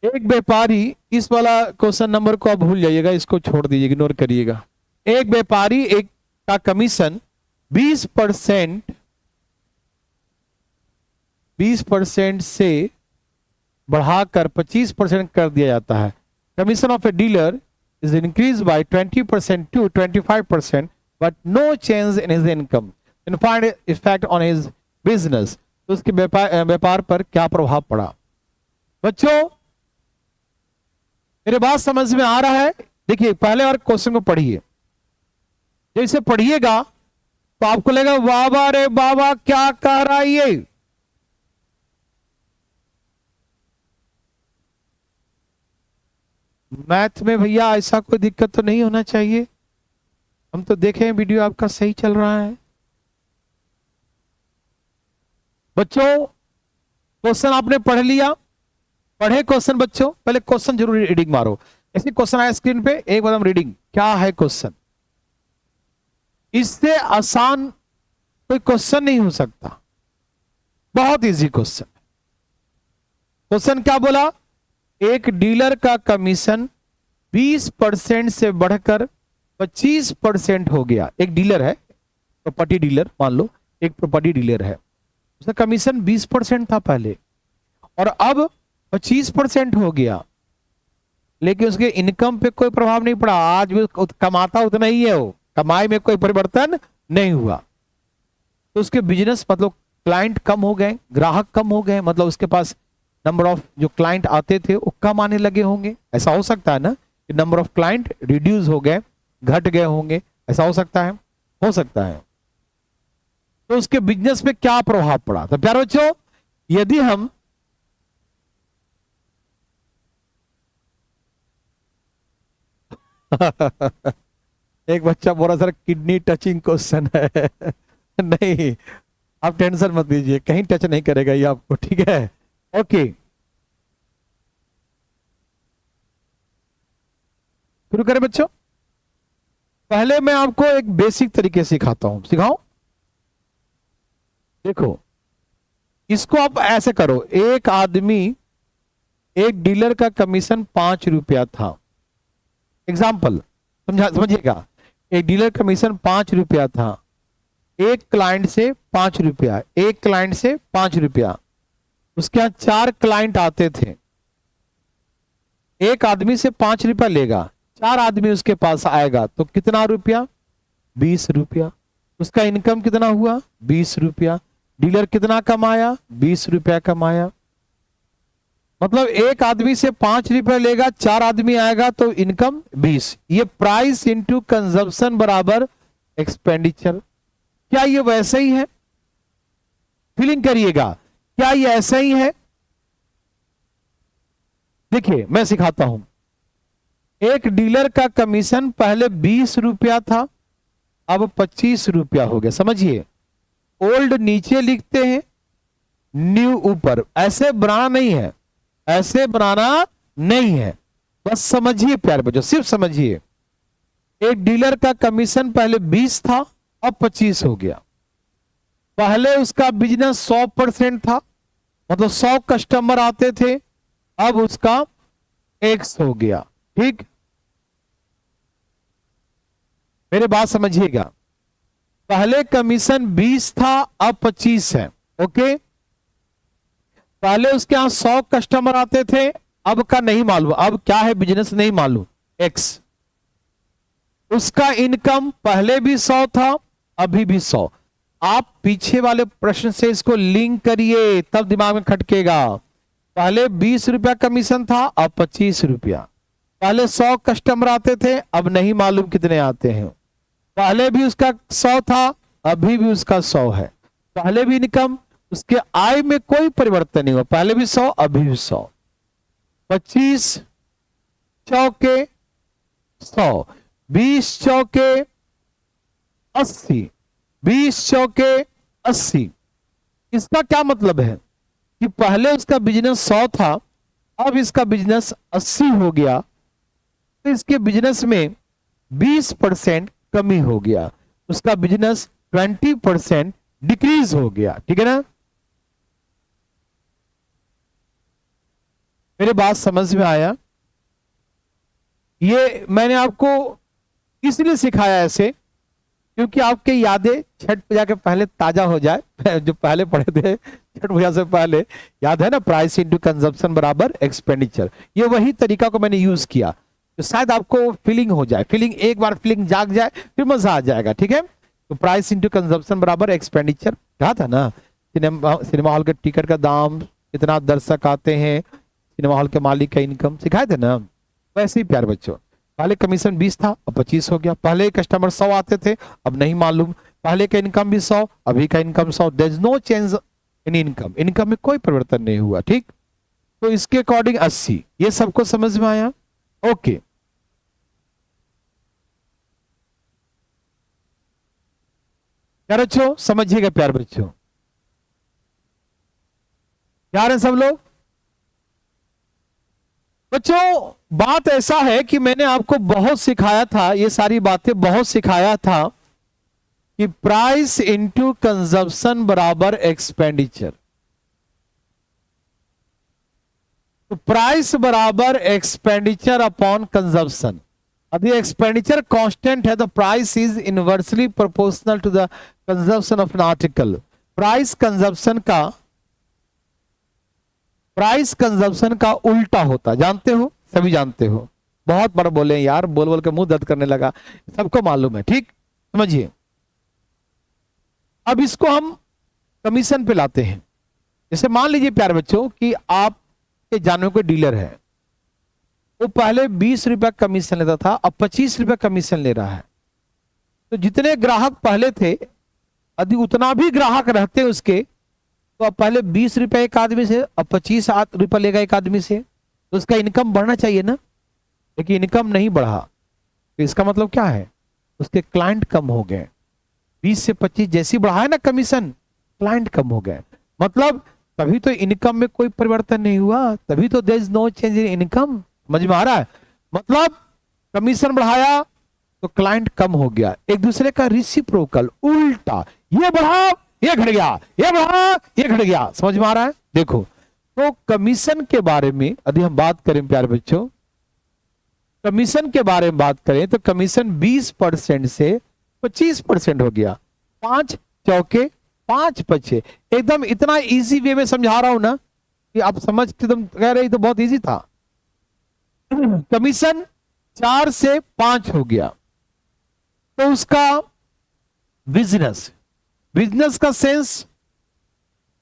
एक व्यापारी, इस वाला क्वेश्चन नंबर को आप भूल जाइएगा, इसको छोड़ दीजिए, इग्नोर करिएगा। एक व्यापारी एक का कमीशन 20% से बढ़ाकर 25% कर दिया जाता है। Commission of a dealer is increase by 20% to 25%, but no change in his income and find effect on his business. तो उसके व्यापार पर क्या प्रभाव पड़ा। बच्चों मेरे बात समझ में आ रहा है। देखिए पहले और क्वेश्चन को पढ़िए, जैसे पढ़िएगा तो आपको लगेगा बाबा रे बाबा क्या कह रहा है ये। मैथ में भैया ऐसा कोई दिक्कत तो नहीं होना चाहिए, हम तो देखें वीडियो आपका सही चल रहा है। बच्चों क्वेश्चन आपने पढ़ लिया, पढ़े क्वेश्चन बच्चों, पहले क्वेश्चन जरूर रीडिंग मारो। ऐसे क्वेश्चन आया स्क्रीन पे, एक बार हम रीडिंग क्या है क्वेश्चन, इससे आसान कोई क्वेश्चन नहीं हो सकता, बहुत इजी क्वेश्चन। क्वेश्चन क्या बोला, एक डीलर का कमीशन 20% से बढ़कर 25% हो गया। एक डीलर है, प्रॉपर्टी डीलर, मान लो एक प्रॉपर्टी डीलर है, उसका कमीशन 20% था पहले और अब 25% हो गया, लेकिन उसके इनकम पे कोई प्रभाव नहीं पड़ा। आज भी कमाता उतना ही है, वो कमाई में कोई परिवर्तन नहीं हुआ। तो उसके बिजनेस मतलब क्लाइंट कम हो गए, ग्राहक कम हो गए, मतलब उसके पास नंबर ऑफ जो क्लाइंट आते थे वो कम आने लगे होंगे। ऐसा हो सकता है ना कि नंबर ऑफ क्लाइंट रिड्यूस हो गए, घट गए होंगे, ऐसा हो सकता है, हो सकता है। तो उसके बिजनेस पे क्या प्रभाव पड़ा। तो प्यारे बच्चों यदि हम एक बच्चा बोला सर किडनी टचिंग क्वेश्चन है नहीं आप टेंशन मत लीजिए, कहीं टच नहीं करेगा ये आपको, ठीक है। ओके शुरू करें बच्चों। पहले मैं आपको एक बेसिक तरीके से सिखाता हूं, सिखाऊं। देखो इसको आप ऐसे करो, एक आदमी, एक डीलर का कमीशन 5 रुपया था। एग्जाम्पल समझिएगा, एक डीलर कमीशन 5 रुपया था, एक क्लाइंट से 5 रुपया, एक क्लाइंट से 5 रुपया, उसके यहां 4 क्लाइंट आते थे, एक आदमी से 5 रुपया लेगा, 4 आदमी उसके पास आएगा तो कितना रुपया, 20 रुपया। उसका इनकम कितना हुआ, 20 रुपया। डीलर कितना कमाया, 20 रुपया कमाया। मतलब एक आदमी से 5 रुपया लेगा, 4 आदमी आएगा तो इनकम 20। ये प्राइस इंटू कंजप्शन बराबर एक्सपेंडिचर। क्या ये वैसे ही है, फीलिंग करिएगा, क्या ये ऐसा ही है। देखिए मैं सिखाता हूं। एक डीलर का कमीशन पहले 20 रुपया था, अब 25 रुपया हो गया। समझिए, ओल्ड नीचे लिखते हैं, न्यू ऊपर। ऐसे बनाना नहीं है, ऐसे बनाना नहीं है, बस समझिए प्यारे बच्चों, सिर्फ समझिए। एक डीलर का कमीशन पहले 20 था, अब 25 हो गया। पहले उसका बिजनेस 100% था, मतलब 100 कस्टमर आते थे, अब उसका एक्स हो गया। ठीक, मेरे बात समझिएगा। पहले कमीशन 20 था, अब 25 है। ओके, पहले उसके यहां 100 कस्टमर आते थे, अब का नहीं मालूम, अब क्या है बिजनेस नहीं मालूम, एक्स। उसका इनकम पहले भी 100 था, अभी भी 100। आप पीछे वाले प्रश्न से इसको लिंक करिए, तब दिमाग में खटकेगा। पहले 20 रुपया कमीशन था, अब 25 रुपया। पहले 100 कस्टमर आते थे, अब नहीं मालूम कितने आते हैं। पहले भी उसका 100 था, अभी भी उसका 100 है। पहले भी इनकम, उसके आय में कोई परिवर्तन नहीं हुआ, पहले भी 100 अभी भी 100। 25 चौके 100, 20 चौके 80, 20 चौके 80। इसका क्या मतलब है कि पहले उसका बिजनेस 100 था, अब इसका बिजनेस 80 हो गया, तो इसके बिजनेस में 20% कमी हो गया, उसका बिजनेस 20% डिक्रीज हो गया। ठीक है ना, मेरी बात समझ में आया? ये मैंने आपको इसलिए सिखाया ऐसे, क्योंकि आपकी यादें छठ पूजा के पहले ताजा हो जाए। जो पहले पढ़े थे छठ पूजा से पहले, याद है ना, प्राइस इनटू कंजप्शन बराबर एक्सपेंडिचर, ये वही तरीका को मैंने यूज किया, तो शायद आपको फीलिंग हो जाए, फीलिंग एक बार फीलिंग जाग जाए फिर मजा आ जाएगा। ठीक है, तो प्राइस इंटू कंजप्शन बराबर एक्सपेंडिचर कहा था ना। सिनेमा हॉल के टिकट का दाम, कितना दर्शक आते हैं, सिनेमा हॉल के मालिक का इनकम सिखाए थे ना। वैसे ही प्यार बच्चों, पहले कमीशन 20 था, अब 25 हो गया। पहले कस्टमर 100 आते थे, अब नहीं मालूम। पहले का इनकम भी 100, अभी का income 100। There is no change in income, income में कोई परिवर्तन नहीं हुआ। ठीक, तो इसके अकॉर्डिंग 80। ये सबको समझ में आया? ओके, प्यार बच्चों समझिएगा, प्यार बच्चों प्यार है सब लोग। बच्चों बात ऐसा है कि मैंने आपको बहुत सिखाया था, ये सारी बातें बहुत सिखाया था कि प्राइस इंटू कंजप्शन बराबर एक्सपेंडिचर। तो प्राइस बराबर एक्सपेंडिचर अपॉन कंजप्शन। यदि एक्सपेंडिचर कांस्टेंट है तो price is inversely proportional to the consumption of an article. Price consumption का उल्टा होता, जानते हो, सभी जानते हो। बहुत बार बोले यार, बोल बोल के मुंह दर्द करने लगा, सबको मालूम है। ठीक, समझिए। अब इसको हम कमीशन पे लाते हैं। जैसे मान लीजिए प्यारे बच्चों कि आपके जानने में कोई डीलर है, वो पहले 20 रुपया कमीशन लेता था, अब 25 रुपया कमीशन ले रहा है। तो जितने ग्राहक पहले थे, यदि उतना भी ग्राहक रहते उसके, तो अब पहले 20 रुपया एक आदमी से, अब 25 रुपया लेगा एक आदमी से, तो उसका इनकम बढ़ना चाहिए ना। लेकिन इनकम नहीं बढ़ा, तो इसका मतलब क्या है, उसके क्लाइंट कम हो गए। 20 से 25 जैसी बढ़ा है ना कमीशन, क्लाइंट कम हो गए, मतलब तभी तो इनकम में कोई परिवर्तन नहीं हुआ, तभी तो there is no change in income. समझ में आ रहा है? मतलब कमीशन बढ़ाया तो क्लाइंट कम हो गया, एक दूसरे का रिसिप्रोकल, उल्टा, ये बढ़ा ये घट गया, ये बढ़ा ये घट गया। समझ में आ रहा है? देखो, तो कमीशन के बारे में यदि हम बात करें प्यारे बच्चों, कमीशन के बारे में बात करें तो कमीशन 20% से 25% हो गया। 5 चौके 5 पचे, एकदम इतना इजी वे में समझा रहा हूं ना कि आप समझ के तुम कह रहे तो बहुत इजी था। कमीशन 4 से 5 हो गया, तो उसका बिजनेस, बिजनेस का सेंस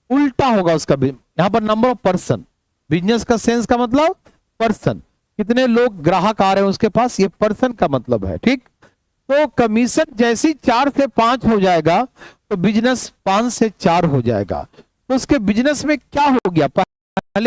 उल्टा होगा उसका। यहां पर नंबर ऑफ पर्सन, बिजनेस का सेंस का मतलब पर्सन, कितने लोग ग्राहक आ रहे हैं उसके पास, ये पर्सन का मतलब है। ठीक, तो कमीशन जैसी 4 से 5 हो जाएगा तो बिजनेस 5 से 4 हो जाएगा। तो उसके बिजनेस में क्या हो गया, पहले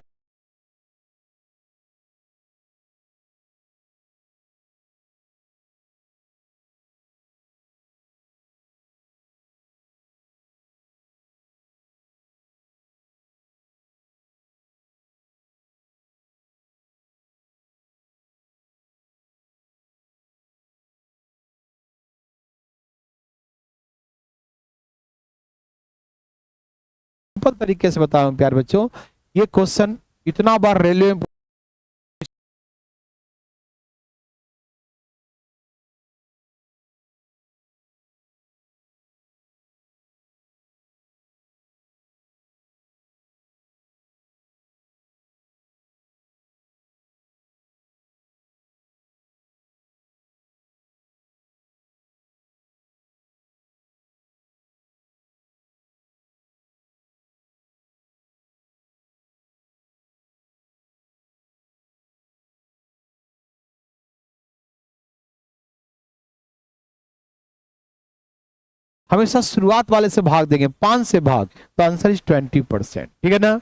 सिंपल तरीके से बताऊं प्यारे बच्चों, ये क्वेश्चन इतना बार रेलवे में हमेशा शुरुआत वाले से भाग देंगे, 5 से भाग, तो आंसर इज 20%। ठीक है ना।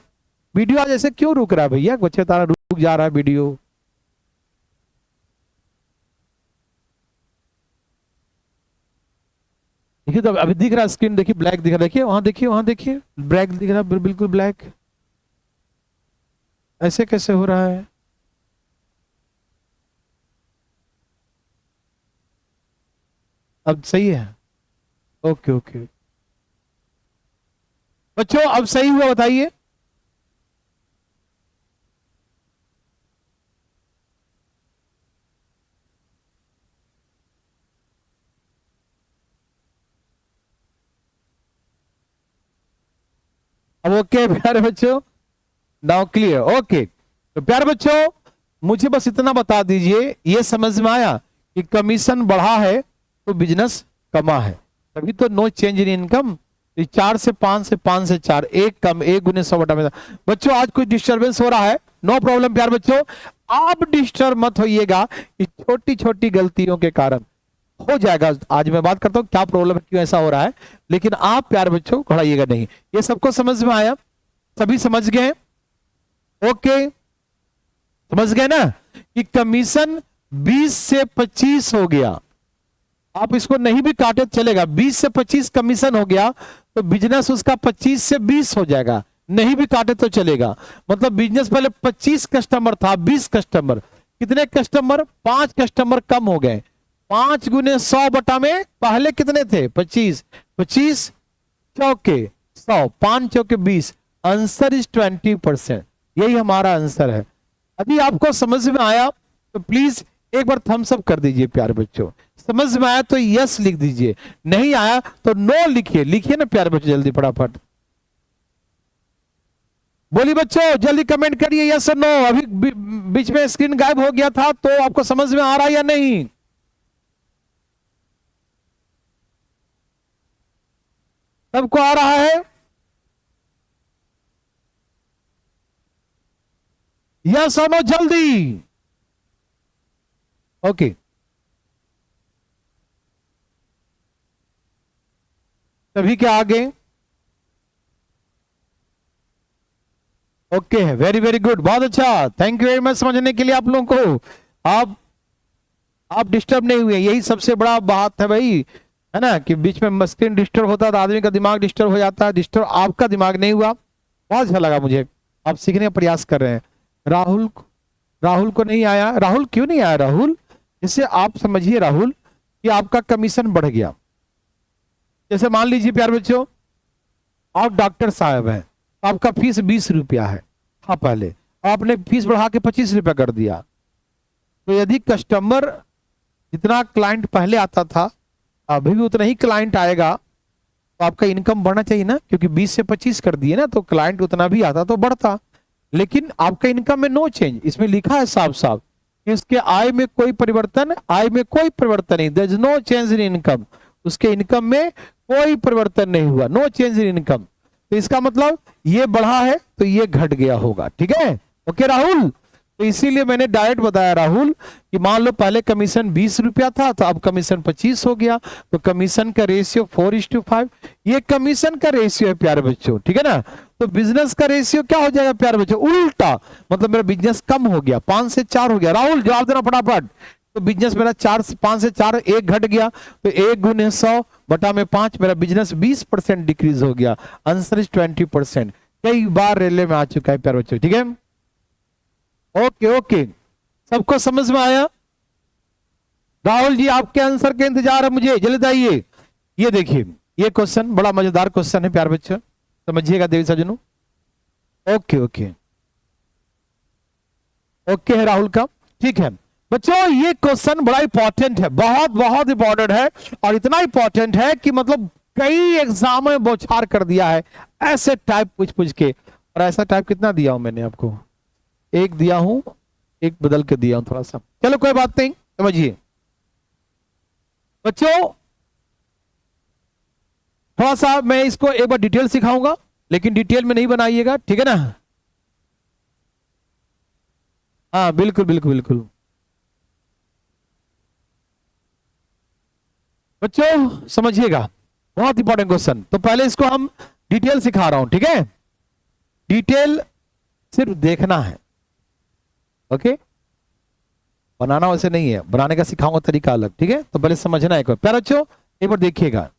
वीडियो आज ऐसे क्यों रुक रहा है भैया, बच्चे तारा रुक जा रहा है वीडियो। देखिए तो अभी दिख रहा है स्क्रीन, देखिए ब्लैक दिख रहा है, देखिए वहां देखिए, वहां देखिए ब्लैक दिख रहा है, बिल्कुल ब्लैक। ऐसे कैसे हो रहा है? अब सही है? ओके ओके बच्चों, अब सही हुआ बताइए। अब ओके प्यारे बच्चों, नाउ क्लियर। ओके तो प्यारे बच्चों, मुझे बस इतना बता दीजिए, ये समझ में आया कि कमीशन बढ़ा है तो बिजनेस कमा है, तभी तो नो चेंज इन इनकम। 4 से 5 से 5 से 4, एक कम, एक गुने 100 बटा में। बच्चों आज कुछ डिस्टरबेंस हो रहा है, नो प्रॉब्लम प्यारे बच्चों, आप डिस्टर्ब मत होइएगा, इस छोटी छोटी गलतियों के कारण हो जाएगा। आज मैं बात करता हूं क्या प्रॉब्लम है, क्यों ऐसा हो रहा है, लेकिन आप प्यारे बच्चों घबराइएगा नहीं। ये सबको समझ में आया? सभी समझ गए? ओके समझ गए ना कि कमीशन 20 से 25 हो गया, आप इसको नहीं भी काटे चलेगा, 20 से 25 कमीशन हो गया तो बिजनेस उसका 25 से 20 हो जाएगा, नहीं भी काटे तो चलेगा। मतलब बिजनेस पहले 25 कस्टमर था, 20 कस्टमर, कितने कस्टमर? 5 कस्टमर कम हो गए। 5 गुने 100 बटा में पहले कितने थे? 25, 25 चौके 100, 5 चौके 20, आंसर इज 20%। यही हमारा आंसर है। अभी आपको समझ में आया तो प्लीज एक बार थम्स अप कर दीजिए प्यारे बच्चों। समझ में आया तो यस लिख दीजिए, नहीं आया तो नो लिखिए। लिखिए ना प्यारे बच्चों, जल्दी फटाफट बोलिए बच्चों, जल्दी कमेंट करिए यस और नो। अभी बीच में स्क्रीन गायब हो गया था, तो आपको समझ में आ रहा है या नहीं? सबको आ रहा है? यस और नो जल्दी। ओके सभी के आगे ओके है, वेरी वेरी गुड, बहुत अच्छा, थैंक यू वेरी मच समझने के लिए आप लोगों को। आप डिस्टर्ब नहीं हुए, यही सबसे बड़ा बात है भाई, है ना, कि बीच में स्क्रीन डिस्टर्ब होता है तो आदमी का दिमाग डिस्टर्ब हो जाता है। डिस्टर्ब आपका दिमाग नहीं हुआ, बहुत अच्छा लगा मुझे, आप सीखने का प्रयास कर रहे हैं। राहुल को नहीं आया? राहुल क्यों नहीं आया? राहुल जैसे आप समझिए राहुल कि आपका कमीशन बढ़ गया। जैसे मान लीजिए प्यारे बच्चों, आप डॉक्टर साहब हैं, आपका फीस 20 रुपया है, हाँ पहले आपने फीस बढ़ा के 25 रुपया कर दिया, तो यदि कस्टमर जितना क्लाइंट पहले आता था अभी भी उतना ही क्लाइंट आएगा, तो आपका इनकम बढ़ना चाहिए ना, क्योंकि 20 से 25 कर दिए ना, तो क्लाइंट उतना भी आता तो बढ़ता। लेकिन आपका इनकम में नो चेंज, इसमें लिखा है साफ साफ कि उसके आय में कोई परिवर्तन नहीं, there is no change in income, उसके इनकम में कोई परिवर्तन नहीं हुआ, नो चेंज इन इनकम। तो इसका मतलब ये बढ़ा है तो ये घट गया होगा। ठीक है, ओके राहुल, तो इसीलिए मैंने डायरेक्ट बताया राहुल कि मान लो पहले कमीशन 20 रुपया था तो अब कमीशन 25 हो गया, तो कमीशन का रेशियो 4:5, ये कमीशन का रेशियो है प्यारे बच्चों। ठीक है ना, तो बिजनेस का रेशियो क्या हो जाएगा प्यारे बच्चों? उल्टा, मतलब मेरा बिजनेस कम हो गया, 5 से 4 हो गया। राहुल जवाब देना फटाफट। तो बिजनेस मेरा 5 से 4 एक घट गया, तो 1 गुने 100 बटा में 5, मेरा बिजनेस 20% डिक्रीज हो गया, आंसर इज 20%। कई बार रेलवे में आ चुका है प्यारे बच्चों। ठीक है, ओके ओके, सबको समझ में आया? राहुल जी आपके आंसर के इंतजार है मुझे, जल्दी आइए। ये देखिए, ये क्वेश्चन बड़ा मजेदार क्वेश्चन है प्यारे बच्चों, समझिएगा देवी सज्जनों। ओके ओके ओके है राहुल का, ठीक है बच्चों। ये क्वेश्चन बड़ा इंपॉर्टेंट है, बहुत बहुत इंपॉर्टेंट है, और इतना इंपॉर्टेंट है कि मतलब कई एग्जाम में बौछार कर दिया है ऐसे टाइप पूछ पूछ के। और ऐसा टाइप कितना दिया हूं मैंने आपको? एक दिया हूं, एक बदल के दिया हूं थोड़ा सा। चलो कोई बात नहीं, समझिए बच्चों। थोड़ा सा मैं इसको एक बार डिटेल सिखाऊंगा, लेकिन डिटेल में नहीं बनाइएगा, ठीक है ना? हाँ बिल्कुल बिल्कुल बिल्कुल बच्चों, समझिएगा बहुत इंपॉर्टेंट क्वेश्चन। तो पहले इसको हम डिटेल सिखा रहा हूं, ठीक है? डिटेल सिर्फ देखना है, ओके? बनाना वैसे नहीं है, बनाने का सिखाऊंगा तरीका अलग, ठीक है? तो पहले समझना है। प्यारे बच्चों एक बार देखिएगा,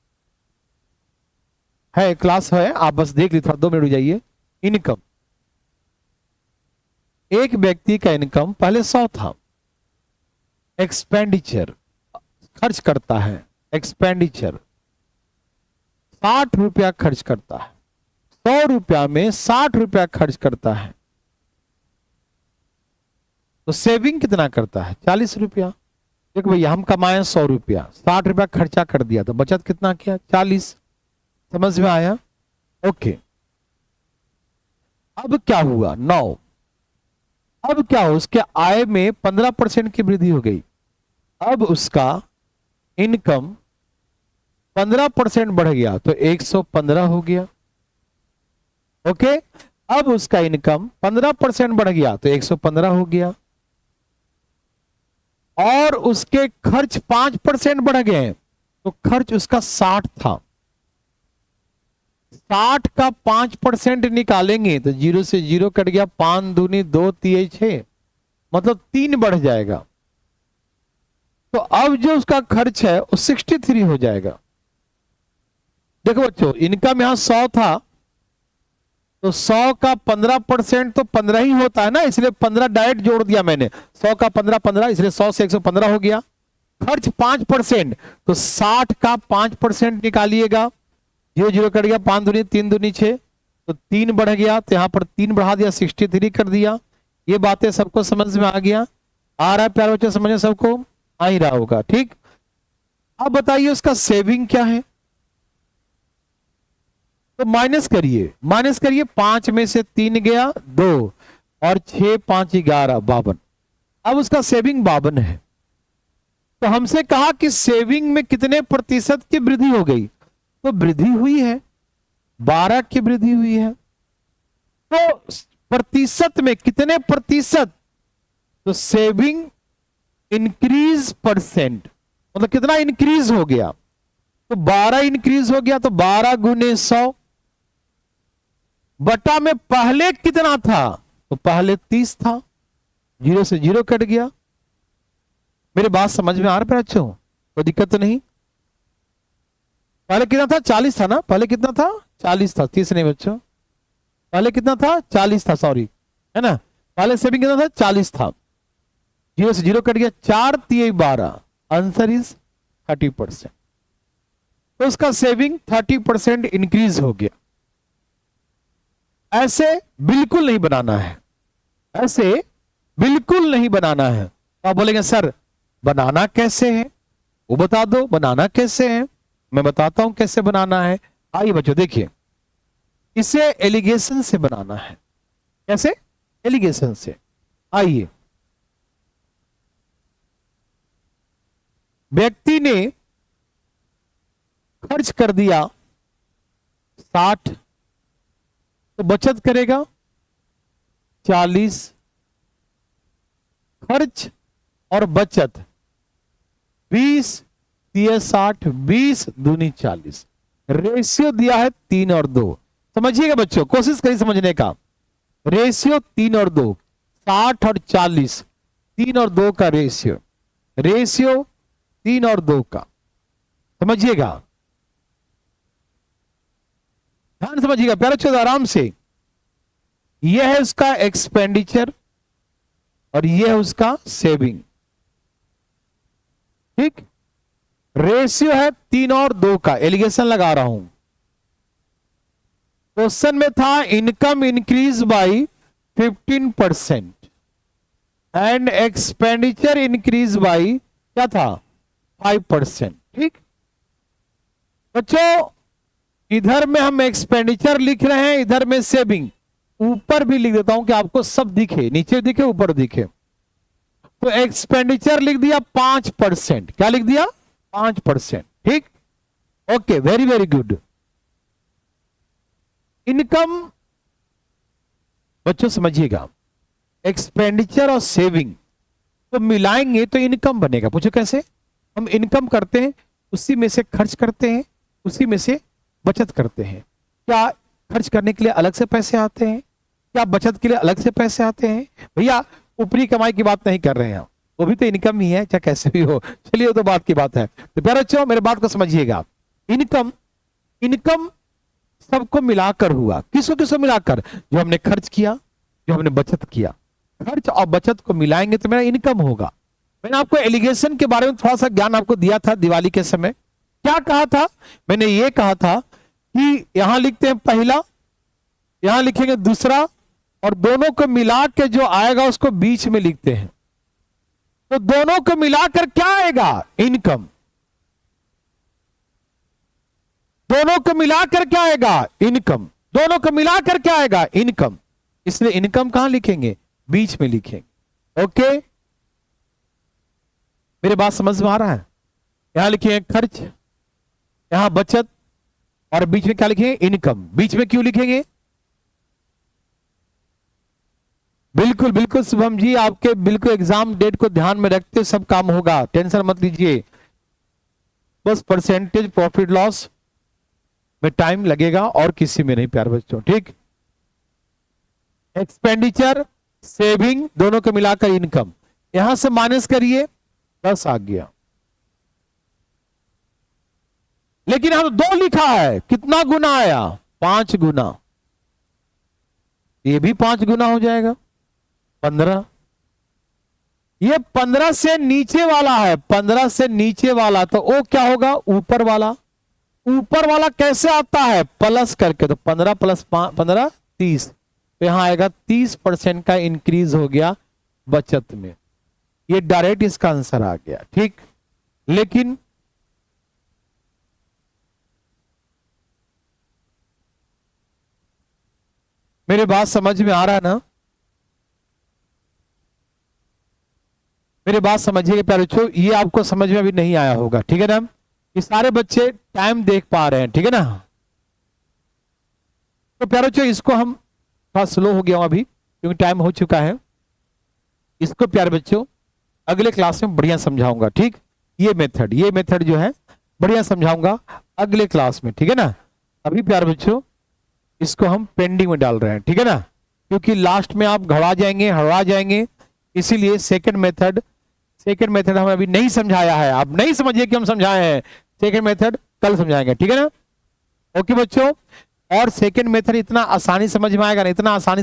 है क्लास है, आप बस देख लीजिए, थोड़ा 2 मिनट हो जाइए। इनकम, एक व्यक्ति का इनकम पहले 100 था। एक्सपेंडिचर, खर्च करता है, एक्सपेंडिचर 60 रुपया खर्च करता है। 100 रुपया में 60 रुपया खर्च करता है, तो सेविंग कितना करता है? 40 रुपया। देखो भैया, हम कमाए 100 रुपया, 60 रुपया खर्चा कर दिया, तो बचत कितना किया? 40। समझ में आया? ओके। अब क्या हुआ? 9। अब क्या हो, उसके आय में 15% की वृद्धि हो गई। अब उसका इनकम 15% बढ़ गया, तो 115 हो गया। ओके। अब उसका इनकम 15% बढ़ गया, तो 115 हो गया। और उसके खर्च 5% बढ़ गए, तो खर्च उसका 60 था। 60 का 5% निकालेंगे तो 0 से 0 कट गया, 5 दूनी 2 तिये 6, मतलब 3 बढ़ जाएगा। तो अब जो उसका खर्च है वो 63 हो जाएगा। देखो बच्चों, इनकम यहां 100 था, तो 100 का 15% तो 15 ही होता है ना, इसलिए 15 डायरेक्ट जोड़ दिया मैंने। 100 का 15 15, इसलिए 100 से 115 हो गया। खर्च 5%, तो 60 का 5% निकालिएगा, 0 0 कट गया, 5 दूनी 3 दूनी 6, तो 3 बढ़ गया, तो यहां पर 3 बढ़ा दिया, 63 कर दिया। ये बातें सबको समझ में आ गया? आ रहा है प्यारे बच्चे, समझे? सबको आ ही रहा होगा, ठीक? अब बताइए उसका सेविंग क्या है? तो माइनस करिए, माइनस करिए। 5 में से 3 गया 2, और 6 5 11, 52। अब उसका सेविंग 52 है। तो हमसे कहा कि सेविंग में कितने प्रतिशत की वृद्धि हो गई? तो वृद्धि हुई है, 12 की वृद्धि हुई है। तो प्रतिशत में कितने प्रतिशत? तो सेविंग इंक्रीज परसेंट, मतलब कितना इंक्रीज हो गया? तो 12 इंक्रीज हो गया, तो 12 गुने 100 बटा में पहले कितना था? तो पहले 30 था, 0 से 0 कट गया। मेरी बात समझ में आ रहा है बच्चों? कोई दिक्कत तो नहीं? पहले कितना था? 40 था ना? पहले कितना था? 40 था, 30 नहीं बच्चों। पहले कितना था? 40 था, सॉरी, है ना? पहले सेविंग कितना था? 40 था, 0 से 0 कट गया, 4 3 12, आंसर इज 30%। तो उसका सेविंग 30% इंक्रीज हो गया। ऐसे बिल्कुल नहीं बनाना है, ऐसे बिल्कुल नहीं बनाना है। तो आप बोलेंगे सर बनाना कैसे है? वो बता दो, बनाना कैसे है? मैं बताता हूं कैसे बनाना है। आइए बच्चों देखिए, इसे एलिगेशन से बनाना है। कैसे? एलिगेशन से। आइए, व्यक्ति ने खर्च कर दिया 60, तो बचत करेगा 40। खर्च और बचत 20 दिए 60, 20 दूनी 40। रेशियो दिया है 3 और 2। समझिएगा बच्चों, कोशिश करिए समझने का। रेशियो 3 और 2, 60 और 40, 3 और 2 का रेशियो, रेशियो 3 और 2 का। समझिएगा, ध्यान समझिएगा प्यारे बच्चों, आराम से। यह है उसका एक्सपेंडिचर और यह है उसका सेविंग, ठीक? रेशियो है 3 और 2 का, एलिगेशन लगा रहा हूं। क्वेश्चन में था income increase by 15% and expenditure increase by क्या था 5%। ठीक बच्चों, इधर में हम एक्सपेंडिचर लिख रहे हैं, इधर में सेविंग। ऊपर भी लिख देता हूं कि आपको सब दिखे, नीचे दिखे ऊपर दिखे। तो एक्सपेंडिचर लिख दिया 5%। क्या लिख दिया 5%। ठीक, okay, very very good. Income बच्चों समझिएगा, एक्सपेंडिचर और सेविंग तो मिलाएंगे तो इनकम बनेगा। पूछो कैसे? हम इनकम करते हैं, उसी में से खर्च करते हैं, उसी में से बचत करते हैं। क्या खर्च करने के लिए अलग से पैसे आते हैं? क्या बचत के लिए अलग से पैसे आते हैं? भैया ऊपरी कमाई की बात नहीं कर रहे हैं, वो भी तो इनकम ही है, चाहे कैसे भी हो। चलिए वो तो बात की बात है। तो प्यारे बच्चों मेरे बात को समझिएगा, इनकम सबको मिलाकर हुआ। किसको किसको मिलाकर? जो हमने खर्च किया, जो हमने बचत किया। खर्च और बचत को मिलाएंगे तो मेरा इनकम होगा। मैंने आपको एलिगेशन के बारे में थोड़ा सा ज्ञान आपको दिया था दिवाली के समय। क्या कहा था? मैंने ये कहा था कि यहां लिखते हैं पहला, यहां लिखेंगे दूसरा, और दोनों को मिला के जो आएगा उसको बीच में लिखते हैं। तो दोनों को मिलाकर क्या आएगा? इनकम। दोनों को मिलाकर क्या आएगा? इनकम। दोनों को मिलाकर क्या आएगा? इनकम। इसलिए इनकम कहां लिखेंगे? बीच में लिखेंगे। ओके, मेरी बात समझ में आ रहा है? यहां लिखेंगे खर्च, यहां बचत, और बीच में क्या लिखेंगे? इनकम। बीच में क्यों लिखेंगे? बिल्कुल बिल्कुल शुभम जी, आपके बिल्कुल एग्जाम डेट को ध्यान में रखते सब काम होगा, टेंशन मत लीजिए। बस परसेंटेज प्रॉफिट लॉस में टाइम लगेगा और किसी में नहीं प्यारे बच्चों। ठीक, एक्सपेंडिचर सेविंग दोनों को मिलाकर इनकम। यहां से माइनस करिए, 10 आ गया। लेकिन हम 2 लिखा है, कितना गुना आया? 5 गुना। ये भी 5 गुना हो जाएगा, 15। ये 15 से नीचे वाला है, 15 से नीचे वाला, तो वो क्या होगा? ऊपर वाला। ऊपर वाला कैसे आता है? प्लस करके। तो 15 प्लस 15 30। तो यहां आएगा 30% का इंक्रीज हो गया बचत में। ये डायरेक्ट इसका आंसर आ गया। ठीक, लेकिन मेरी बात समझ में आ रहा है ना? मेरी बात समझिए प्यारे बच्चों, ये आपको समझ में अभी नहीं आया होगा। ठीक है ना? ये सारे बच्चे टाइम देख पा रहे हैं, ठीक है ना? तो प्यारे बच्चों इसको हम थोड़ा स्लो हो गया हूं अभी क्योंकि टाइम हो चुका है। इसको प्यारे बच्चों अगले क्लास में बढ़िया समझाऊंगा। ठीक, ये मेथड जो है बढ़िया समझाऊंगा अगले क्लास में। ठीक है ना? अभी प्यारे बच्चों इसको हम पेंडिंग में डाल रहे हैं। ठीक है ना? क्योंकि लास्ट में आप घबरा जाएंगे, हड़वा जाएंगे, इसीलिए सेकंड मेथड हमें अभी नहीं समझाया है। आप नहीं समझिए कि हम समझाए हैं, सेकंड मेथड कल समझाएंगे। ठीक है ना? ओके बच्चों, और सेकंड मेथड इतना आसानी समझ में आएगा ना, इतना आसानी